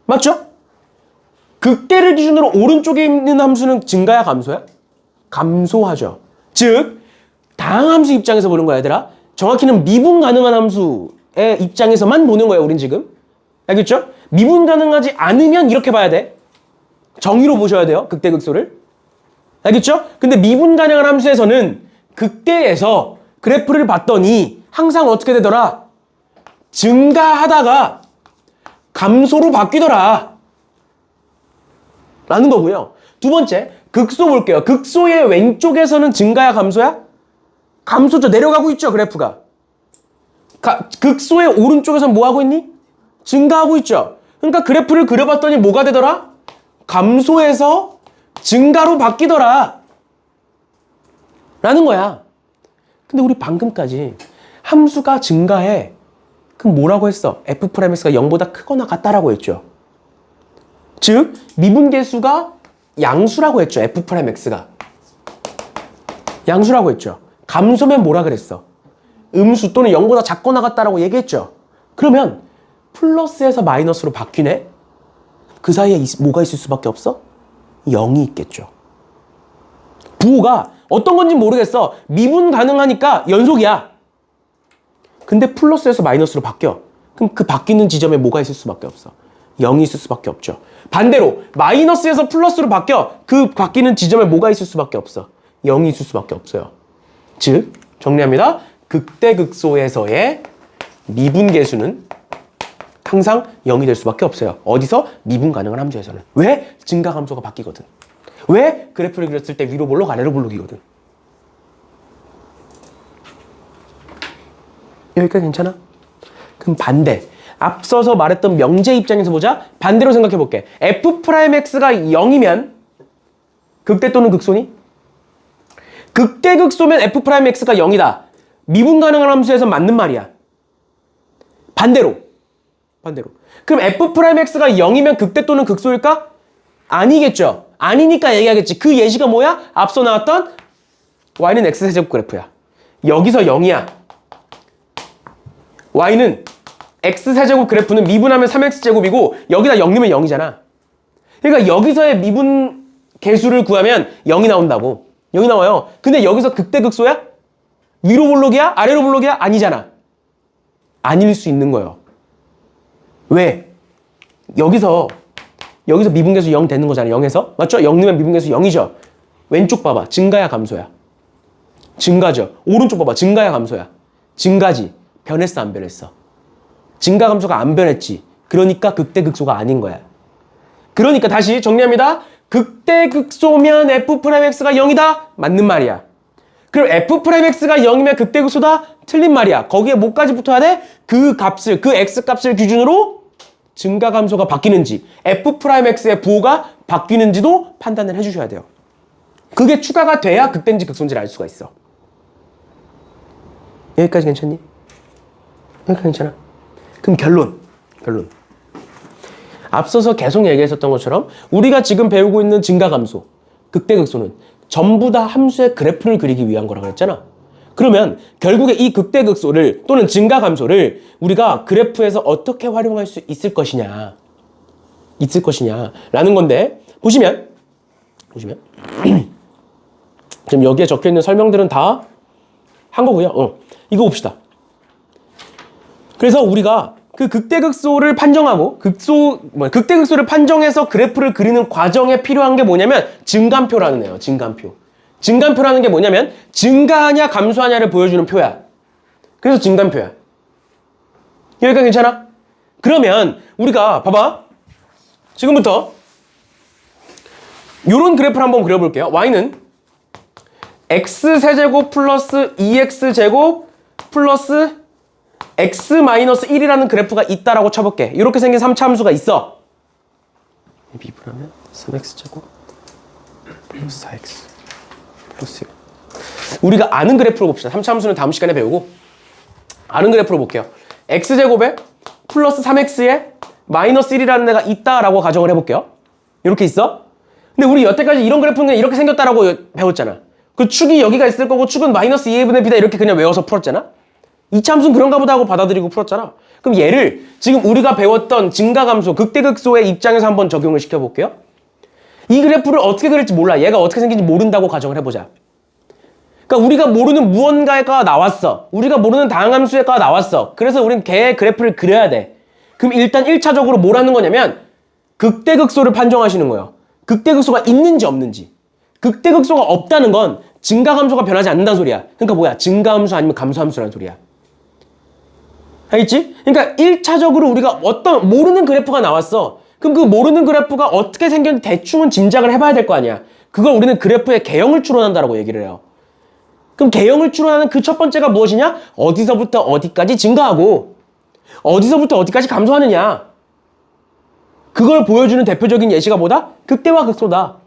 맞죠? 극대를 기준으로 오른쪽에 있는 함수는 증가야, 감소야? 감소하죠. 즉 다항함수 입장에서 보는 거야, 얘들아. 정확히는 미분 가능한 함수의 입장에서만 보는 거야, 우린 지금. 알겠죠? 미분 가능하지 않으면 이렇게 봐야 돼. 정의로 보셔야 돼요, 극대 극소를. 알겠죠? 근데 미분 가능한 함수에서는 극대에서 그래프를 봤더니 항상 어떻게 되더라? 증가하다가 감소로 바뀌더라 라는 거고요. 두 번째, 극소 볼게요. 극소의 왼쪽에서는 증가야, 감소야? 감소죠. 내려가고 있죠, 그래프가. 극소의 오른쪽에서는 뭐 하고 있니? 증가하고 있죠. 그러니까 그래프를 그려봤더니 뭐가 되더라? 감소에서 증가로 바뀌더라 라는 거야. 근데 우리 방금까지 함수가 증가해. 그럼 뭐라고 했어? f'x가 0보다 크거나 같다라고 했죠. 즉 미분계수가 양수라고 했죠. f'x가 양수라고 했죠. 감소면 뭐라 그랬어? 음수 또는 0보다 작거나 같다라고 얘기했죠. 그러면 플러스에서 마이너스로 바뀌네? 그 사이에 뭐가 있을 수밖에 없어? 0이 있겠죠. 부호가 어떤 건지 모르겠어. 미분 가능하니까 연속이야. 근데 플러스에서 마이너스로 바뀌어. 그럼 그 바뀌는 지점에 뭐가 있을 수밖에 없어? 0이 있을 수밖에 없죠. 반대로 마이너스에서 플러스로 바뀌어. 그 바뀌는 지점에 뭐가 있을 수밖에 없어? 0이 있을 수밖에 없어요. 즉 정리합니다. 극대극소에서의 미분계수는 항상 0이 될 수밖에 없어요. 어디서? 미분 가능한 함수에서는. 왜? 증가감소가 바뀌거든. 왜? 그래프를 그렸을 때 위로 볼록 아래로 볼록이거든. 여기까지 괜찮아? 그럼 반대. 앞서서 말했던 명제 입장에서 보자. 반대로 생각해 볼게. f'x가 0이면 극대 또는 극소니? 극대극소면 f'x가 0이다. 미분 가능한 함수에서 맞는 말이야. 반대로. 그럼 f'x가 0이면 극대 또는 극소일까? 아니겠죠. 아니니까 얘기하겠지. 그 예시가 뭐야? 앞서 나왔던 y는 x세제곱 그래프야. 여기서 0이야. y는 x세제곱 그래프는 미분하면 3x제곱이고 여기다 0 넣으면 0이잖아. 그러니까 여기서의 미분 개수를 구하면 0이 나온다고. 0이 나와요. 근데 여기서 극대극소야? 위로 볼록이야? 아래로 볼록이야? 아니잖아. 아닐 수 있는 거예요. 왜? 여기서 미분계수 0 되는 거잖아. 0에서. 맞죠? 0 넣으면 미분계수 0이죠. 왼쪽 봐봐. 증가야 감소야? 증가죠. 오른쪽 봐봐. 증가야 감소야? 증가지. 변했어 안 변했어? 증가 감소가 안 변했지. 그러니까 극대극소가 아닌 거야. 그러니까 다시 정리합니다. 극대극소면 f'x가 0이다? 맞는 말이야. 그럼 f'x가 0이면 극대극소다? 틀린 말이야. 거기에 뭐까지 붙어야 돼? 그 값을, 그 x값을 기준으로 증가 감소가 바뀌는지 f'x의 부호가 바뀌는지도 판단을 해주셔야 돼요. 그게 추가가 돼야 극대인지 극소인지를 알 수가 있어. 여기까지 괜찮니? 여기까지 괜찮아? 그럼 결론. 앞서서 계속 얘기했었던 것처럼 우리가 지금 배우고 있는 증가감소, 극대극소는 전부 다 함수의 그래프를 그리기 위한 거라고 그랬잖아. 그러면 결국에 이 극대극소를 또는 증가감소를 우리가 그래프에서 어떻게 활용할 수 있을 것이냐 라는 건데 보시면 지금 여기에 적혀있는 설명들은 다 한 거고요. 이거 봅시다. 그래서 우리가 그 극대극소를 판정하고 극대극소를 판정해서 그래프를 그리는 과정에 필요한 게 뭐냐면 증감표라는 애요. 증감표라는 게 뭐냐면 증가하냐 감소하냐를 보여주는 표야. 그래서 증감표야. 여기까지 괜찮아? 그러면 우리가 봐봐. 지금부터 요런 그래프를 한번 그려볼게요. y는 x세제곱 플러스 2x제곱 플러스 x-1이라는 그래프가 있다라고 쳐볼게. 이렇게 생긴 3차 함수가 있어. 미분하면 3x제곱 플러스 4x 플러스 1. 우리가 아는 그래프로 봅시다. 3차 함수는 다음 시간에 배우고 아는 그래프로 볼게요. x제곱에 플러스 3x에 마이너스 1이라는 애가 있다라고 가정을 해볼게요. 이렇게 있어. 근데 우리 여태까지 이런 그래프는 그냥 이렇게 생겼다라고 배웠잖아. 그 축이 여기가 있을 거고 축은 마이너스 2a분의 b다 이렇게 그냥 외워서 풀었잖아. 2차 함수는 그런가 보다 하고 받아들이고 풀었잖아. 그럼 얘를 지금 우리가 배웠던 증가감소, 극대극소의 입장에서 한번 적용을 시켜볼게요. 이 그래프를 어떻게 그릴지 몰라. 얘가 어떻게 생긴지 모른다고 가정을 해보자. 그러니까 우리가 모르는 무언가가 나왔어. 우리가 모르는 다항함수가 나왔어. 그래서 우리는 걔의 그래프를 그려야 돼. 그럼 일단 1차적으로 뭘 하는 거냐면 극대극소를 판정하시는 거예요. 극대극소가 있는지 없는지. 극대극소가 없다는 건 증가감소가 변하지 않는다는 소리야. 그러니까 뭐야? 증가함수 아니면 감소함수라는 소리야. 알겠지? 그러니까 1차적으로 우리가 어떤 모르는 그래프가 나왔어. 그럼 그 모르는 그래프가 어떻게 생겼는지 대충은 짐작을 해봐야 될 거 아니야. 그걸 우리는 그래프의 개형을 추론한다라고 얘기를 해요. 그럼 개형을 추론하는 그 첫 번째가 무엇이냐? 어디서부터 어디까지 증가하고 어디서부터 어디까지 감소하느냐. 그걸 보여주는 대표적인 예시가 뭐다? 극대와 극소다.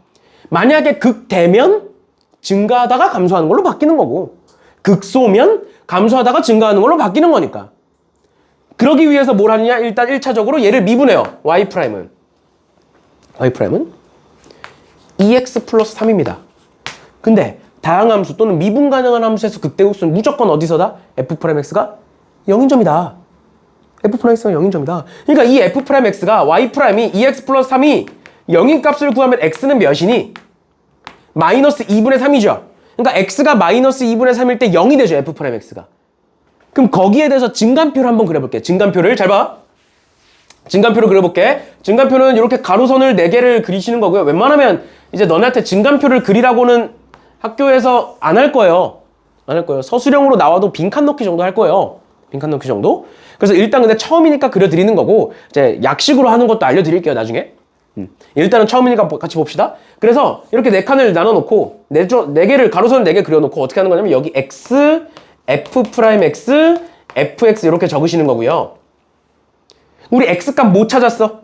만약에 극대면 증가하다가 감소하는 걸로 바뀌는 거고 극소면 감소하다가 증가하는 걸로 바뀌는 거니까. 그러기 위해서 뭘 하느냐? 일단 1차적으로 얘를 미분해요. y'은 2x 플러스 3입니다. 근데 다항함수 또는 미분 가능한 함수에서 극대극소는 무조건 어디서다? f'x가 0인점이다. f'x가 0인점이다. 그러니까 이 f'x가 y'이 2x 플러스 3이 0인 값을 구하면 x는 몇이니? 마이너스 2분의 3이죠. 그러니까 x가 마이너스 2분의 3일 때 0이 되죠. f'x가. 그럼 거기에 대해서 증감표를 한번 그려볼게. 증감표를 잘 봐. 증감표를 그려볼게. 증감표는 이렇게 가로선을 4개를 그리시는 거고요. 웬만하면 이제 너네한테 증감표를 그리라고는 학교에서 안 할 거예요. 안 할 거예요. 서술형으로 나와도 빈칸 넣기 정도 할 거예요. 빈칸 넣기 정도. 그래서 일단 근데 처음이니까 그려드리는 거고 이제 약식으로 하는 것도 알려드릴게요. 나중에. 일단은 처음이니까 같이 봅시다. 그래서 이렇게 4칸을 나눠놓고 4개를 가로선 4개 그려놓고 어떻게 하는 거냐면 여기 x, f'x, fx 이렇게 적으시는 거고요. 우리 x값 못 찾았어?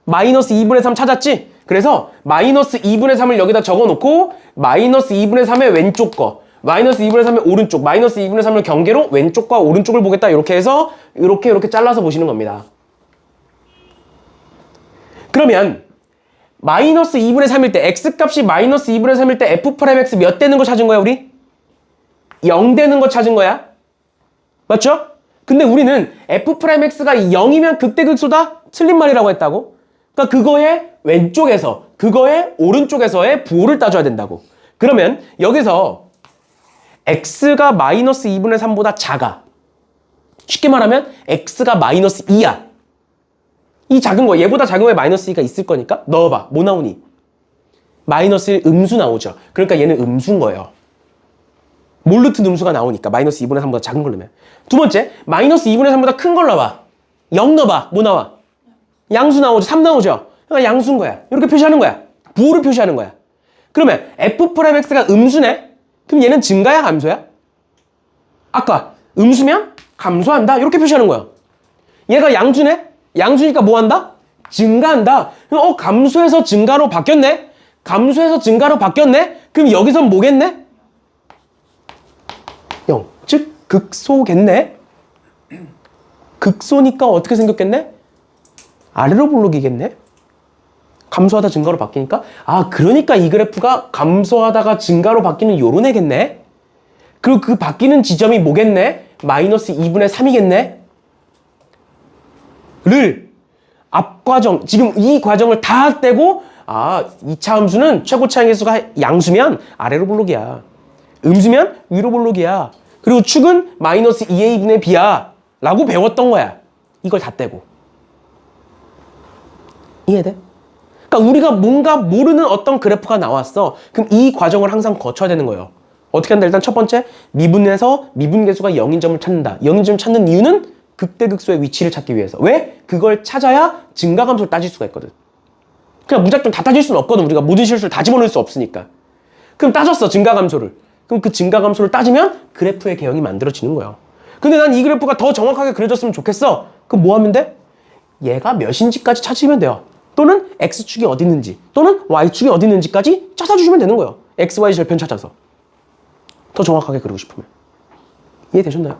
마이너스 2분의 3 찾았지? 그래서 마이너스 2분의 3을 여기다 적어놓고 마이너스 2분의 3의 왼쪽 거 마이너스 2분의 3의 오른쪽 마이너스 2분의 3을 경계로 왼쪽과 오른쪽을 보겠다. 이렇게 해서 이렇게 잘라서 보시는 겁니다. 그러면 마이너스 2분의 3일 때 x값이 마이너스 2분의 3일 때 f'x 몇 되는 거 찾은 거야 우리? 0 되는 거 찾은 거야. 맞죠? 근데 우리는 f'x가 0이면 극대극소다? 틀린 말이라고 했다고? 그러니까 그거의 왼쪽에서, 그거의 오른쪽에서의 부호를 따져야 된다고. 그러면 여기서 x가 마이너스 2분의 3보다 작아. 쉽게 말하면 x가 마이너스 2야. 이 작은 거, 얘보다 작은 거에 마이너스 2가 있을 거니까 넣어봐. 뭐 나오니? 마이너스 1 음수 나오죠. 그러니까 얘는 음수인 거예요. 몰루트 음수가 나오니까 마이너스 2분의 3보다 작은 걸 넣으면. 두 번째, 마이너스 2분의 3보다 큰 걸 넣어봐. 0 넣어봐. 뭐 나와? 양수 나오죠. 3 나오죠. 그러니까 양수인 거야. 이렇게 표시하는 거야. 부호를 표시하는 거야. 그러면 f'x가 음수네? 그럼 얘는 증가야 감소야? 아까 음수면 감소한다. 이렇게 표시하는 거야. 얘가 양수네? 양수니까 뭐 한다? 증가한다. 그럼 감소해서 증가로 바뀌었네? 감소해서 증가로 바뀌었네? 그럼 여기선 뭐겠네? 0. 즉 극소겠네? 극소니까 어떻게 생겼겠네? 아래로 볼록이겠네? 감소하다 증가로 바뀌니까? 아, 그러니까 이 그래프가 감소하다가 증가로 바뀌는 요런 애겠네? 그리고 그 바뀌는 지점이 뭐겠네? 마이너스 2분의 3이겠네? 를 앞과정, 지금 이 과정을 다 떼고 아, 2차 함수는 최고차의 개수가 양수면 아래로 볼록이야. 음수면 위로 볼록이야. 그리고 축은 마이너스 2a분의 b야 라고 배웠던 거야. 이걸 다 떼고. 이해돼? 그러니까 우리가 뭔가 모르는 어떤 그래프가 나왔어. 그럼 이 과정을 항상 거쳐야 되는 거예요. 어떻게 한다? 일단 첫 번째, 미분에서 미분계수가 0인 점을 찾는다. 0인 점을 찾는 이유는 극대극소의 위치를 찾기 위해서. 왜? 그걸 찾아야 증가감소를 따질 수가 있거든. 그냥 무작정 다 따질 수는 없거든. 우리가 모든 실수를 다 집어넣을 수 없으니까. 그럼 따졌어, 증가감소를. 그럼 그 증가감소를 따지면 그래프의 개형이 만들어지는 거예요. 근데 난 이 그래프가 더 정확하게 그려졌으면 좋겠어. 그럼 뭐 하면 돼? 얘가 몇인지까지 찾으면 돼요. 또는 x축이 어디 있는지, 또는 y축이 어디 있는지까지 찾아주시면 되는 거예요. x, y 절편 찾아서. 더 정확하게 그리고 싶으면. 이해되셨나요?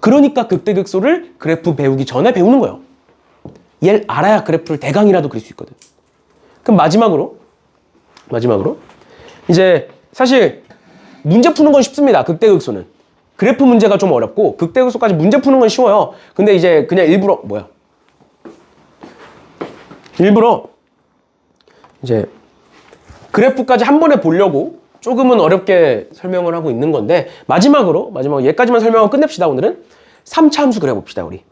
그러니까 극대극소를 그래프 배우기 전에 배우는 거예요. 얘를 알아야 그래프를 대강이라도 그릴 수 있거든. 그럼 마지막으로 이제 사실 문제 푸는 건 쉽습니다. 극대극소는. 그래프 문제가 좀 어렵고 극대극소까지 문제 푸는 건 쉬워요. 근데 이제 그냥 일부러 이제 그래프까지 한 번에 보려고 조금은 어렵게 설명을 하고 있는 건데 마지막으로 얘까지만 설명하고 끝냅시다. 오늘은 3차 함수 그려봅시다. 우리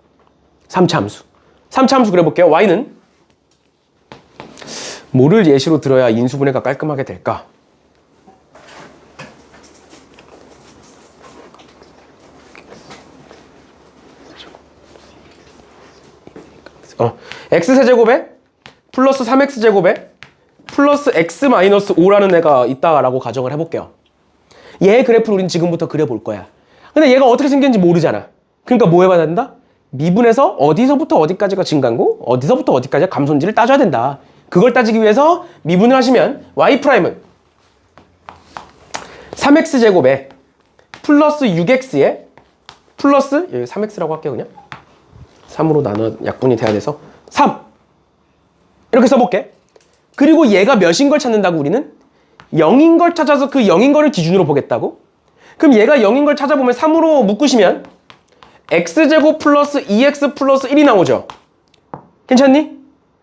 3차 함수 그려볼게요. y는 뭐를 예시로 들어야 인수분해가 깔끔하게 될까? x세제곱에 플러스 3x제곱에 플러스 x 마이너스 5라는 애가 있다라고 가정을 해볼게요. 얘의 그래프를 우린 지금부터 그려볼 거야. 근데 얘가 어떻게 생겼는지 모르잖아. 그러니까 뭐 해봐야 된다? 미분에서 어디서부터 어디까지가 증가고 어디서부터 어디까지가 감소인지를 따져야 된다. 그걸 따지기 위해서 미분을 하시면 y'은 3x제곱에 플러스 6x에 플러스 여기 3x라고 할게요. 그냥 3으로 나눠 약분이 돼야 돼서 3 이렇게 써볼게. 그리고 얘가 몇인 걸 찾는다고 우리는? 0인 걸 찾아서 그 0인 거를 기준으로 보겠다고? 그럼 얘가 0인 걸 찾아보면 3으로 묶으시면 x제곱 플러스 2x 플러스 1이 나오죠? 괜찮니?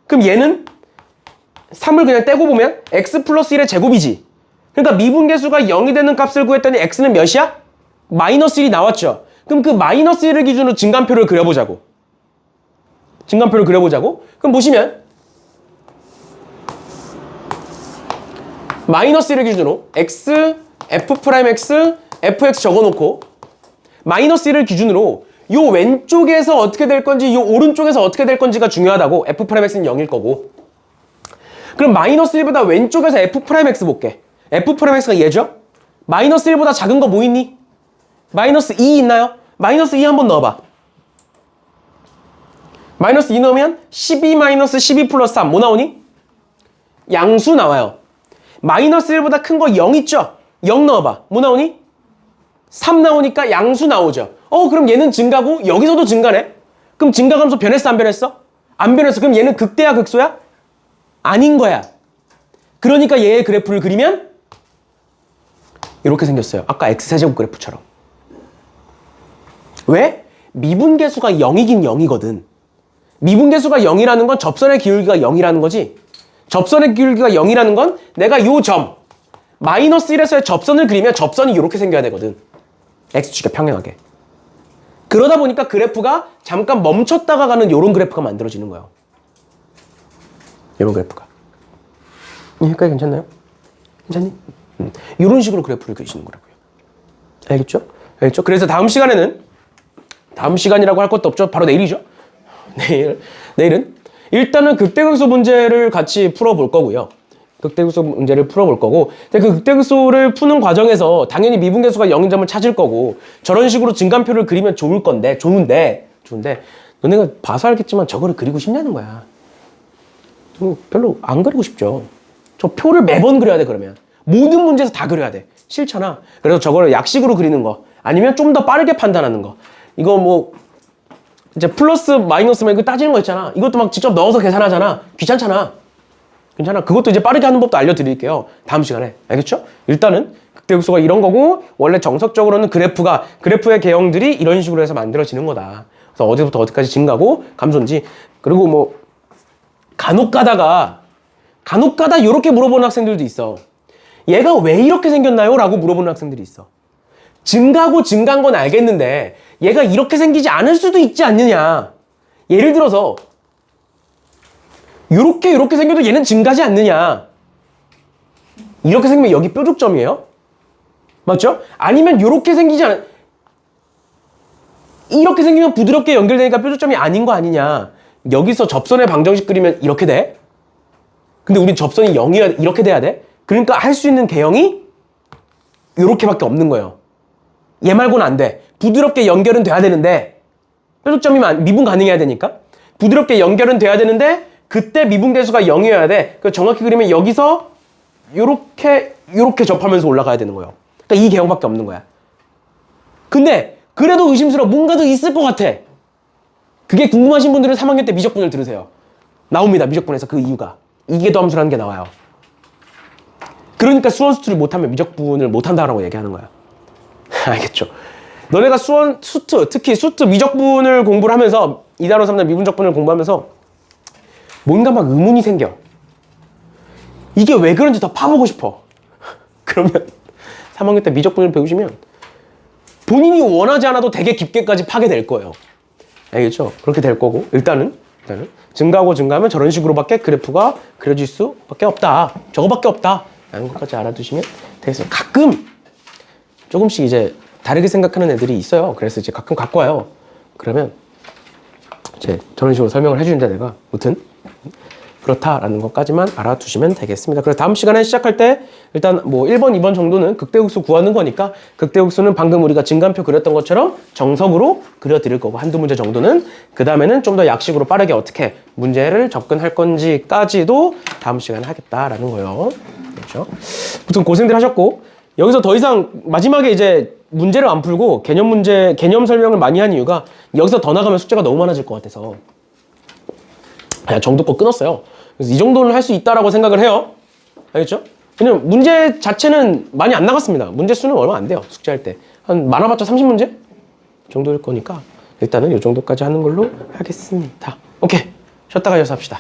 그럼 얘는 3을 그냥 떼고 보면 x 플러스 1의 제곱이지. 그러니까 미분계수가 0이 되는 값을 구했더니 x는 몇이야? 마이너스 1이 나왔죠? 그럼 그 마이너스 1을 기준으로 증간표를 그려보자고. 그럼 보시면 마이너스 1을 기준으로 x, f'x, fx 적어놓고 마이너스 1을 기준으로 요 왼쪽에서 어떻게 될 건지 요 오른쪽에서 어떻게 될 건지가 중요하다고. f'x는 0일 거고. 그럼 마이너스 1보다 왼쪽에서 f'x 볼게. f'x가 얘죠? 마이너스 1보다 작은 거 뭐 있니? 마이너스 2 있나요? 마이너스 2 한번 넣어봐. 마이너스 2 넣으면 12 마이너스 12 플러스 3 뭐 나오니? 양수 나와요. 마이너스 1보다 큰 거 0 있죠? 0 넣어봐. 뭐 나오니? 3 나오니까 양수 나오죠. 그럼 얘는 증가고 여기서도 증가네? 그럼 증가감소 변했어 안 변했어? 안 변했어. 그럼 얘는 극대야 극소야? 아닌 거야. 그러니까 얘의 그래프를 그리면 이렇게 생겼어요. 아까 x세제곱 그래프처럼. 왜? 미분계수가 0이긴 0이거든. 미분계수가 0이라는 건 접선의 기울기가 0이라는 거지. 접선의 기울기가 0이라는 건 내가 요 점 마이너스 1에서의 접선을 그리면 접선이 이렇게 생겨야 되거든. x축에 평행하게. 그러다 보니까 그래프가 잠깐 멈췄다가 가는 이런 그래프가 만들어지는 거예요. 이런 그래프가. 여기까지 괜찮나요? 괜찮니? 이런 식으로 그래프를 그리시는 거라고요. 알겠죠? 알겠죠? 그래서 다음 시간이라고 할 것도 없죠. 바로 내일이죠. 내일은 일단은 극대극소 문제를 같이 풀어볼 거고요. 극대극소 문제를 풀어볼 거고, 근데 그 극대극소를 푸는 과정에서 당연히 미분계수가 0인 점을 찾을 거고, 저런 식으로 증간표를 그리면 좋은데 너네가 봐서 알겠지만 저거를 그리고 싶냐는 거야. 별로 안 그리고 싶죠. 저 표를 매번 그려야 돼. 그러면 모든 문제에서 다 그려야 돼. 싫잖아. 그래서 저거를 약식으로 그리는 거, 아니면 좀 더 빠르게 판단하는 거. 이거 뭐 이제 플러스 마이너스만 이거 따지는 거 있잖아. 이것도 막 직접 넣어서 계산하잖아. 귀찮잖아. 괜찮아. 그것도 이제 빠르게 하는 법도 알려드릴게요. 다음 시간에. 알겠죠? 일단은 극대극소가 이런 거고, 원래 정석적으로는 그래프의 개형들이 이런 식으로 해서 만들어지는 거다. 그래서 어디부터 어디까지 증가고 감소인지. 그리고 뭐 간혹 가다 이렇게 물어보는 학생들도 있어. 얘가 왜 이렇게 생겼나요? 라고 물어보는 학생들이 있어. 증가하고 증가한 건 알겠는데 얘가 이렇게 생기지 않을 수도 있지 않느냐. 예를 들어서 이렇게 생겨도 얘는 증가하지 않느냐. 이렇게 생기면 여기 뾰족점이에요. 맞죠? 아니면 이렇게 생기면 부드럽게 연결되니까 뾰족점이 아닌 거 아니냐. 여기서 접선의 방정식 그리면 이렇게 돼. 근데 우리 접선이 0이라 이렇게 돼야 돼. 그러니까 할 수 있는 개형이 이렇게밖에 없는 거예요. 얘 말고는 안 돼. 부드럽게 연결은 돼야 되는데, 뾰족점이면 미분 가능해야 되니까 부드럽게 연결은 돼야 되는데, 그때 미분계수가 0이어야 돼. 그 정확히 그리면 여기서 요렇게 접하면서 올라가야 되는 거예요. 그러니까 이 개형밖에 없는 거야. 근데 그래도 의심스러워. 뭔가 더 있을 것 같아. 그게 궁금하신 분들은 3학년 때 미적분을 들으세요. 나옵니다. 미적분에서 그 이유가. 이계도함수라는 게 나와요. 그러니까 수원 수투를 못하면 미적분을 못한다라고 얘기하는 거야. 알겠죠? 너네가 특히 수트 미적분을 공부를 하면서 2단원 3단 미분적분을 공부하면서 뭔가 막 의문이 생겨. 이게 왜 그런지 더 파보고 싶어. 그러면 3학년 때 미적분을 배우시면 본인이 원하지 않아도 되게 깊게까지 파게 될 거예요. 알겠죠? 그렇게 될 거고, 일단은 증가하고 증가하면 저런 식으로밖에 그래프가 그려질 수밖에 없다. 저거밖에 없다. 라는 것까지 알아두시면 되겠어요. 가끔 조금씩 이제 다르게 생각하는 애들이 있어요. 그래서 이제 가끔 갖고 와요. 그러면 이제 저런 식으로 설명을 해주는데 내가 무튼 그렇다라는 것까지만 알아두시면 되겠습니다. 그래서 다음 시간에 시작할 때 일단 뭐 1번, 2번 정도는 극대극소 구하는 거니까, 극대극소는 방금 우리가 증간표 그렸던 것처럼 정석으로 그려드릴 거고, 한두 문제 정도는 그 다음에는 좀 더 약식으로 빠르게 어떻게 문제를 접근할 건지까지도 다음 시간에 하겠다라는 거예요. 그렇죠? 무튼 고생들 하셨고, 여기서 더 이상 마지막에 이제 문제를 안 풀고 개념 설명을 많이 한 이유가, 여기서 더 나가면 숙제가 너무 많아질 것 같아서 그냥 정도껏 끊었어요. 그래서 이 정도는 할 수 있다라고 생각을 해요. 알겠죠? 그냥 문제 자체는 많이 안 나갔습니다. 문제 수는 얼마 안 돼요. 숙제할 때. 한 많아봤자 30문제 정도일 거니까 일단은 이 정도까지 하는 걸로 하겠습니다. 오케이. 쉬었다가 이어서 합시다.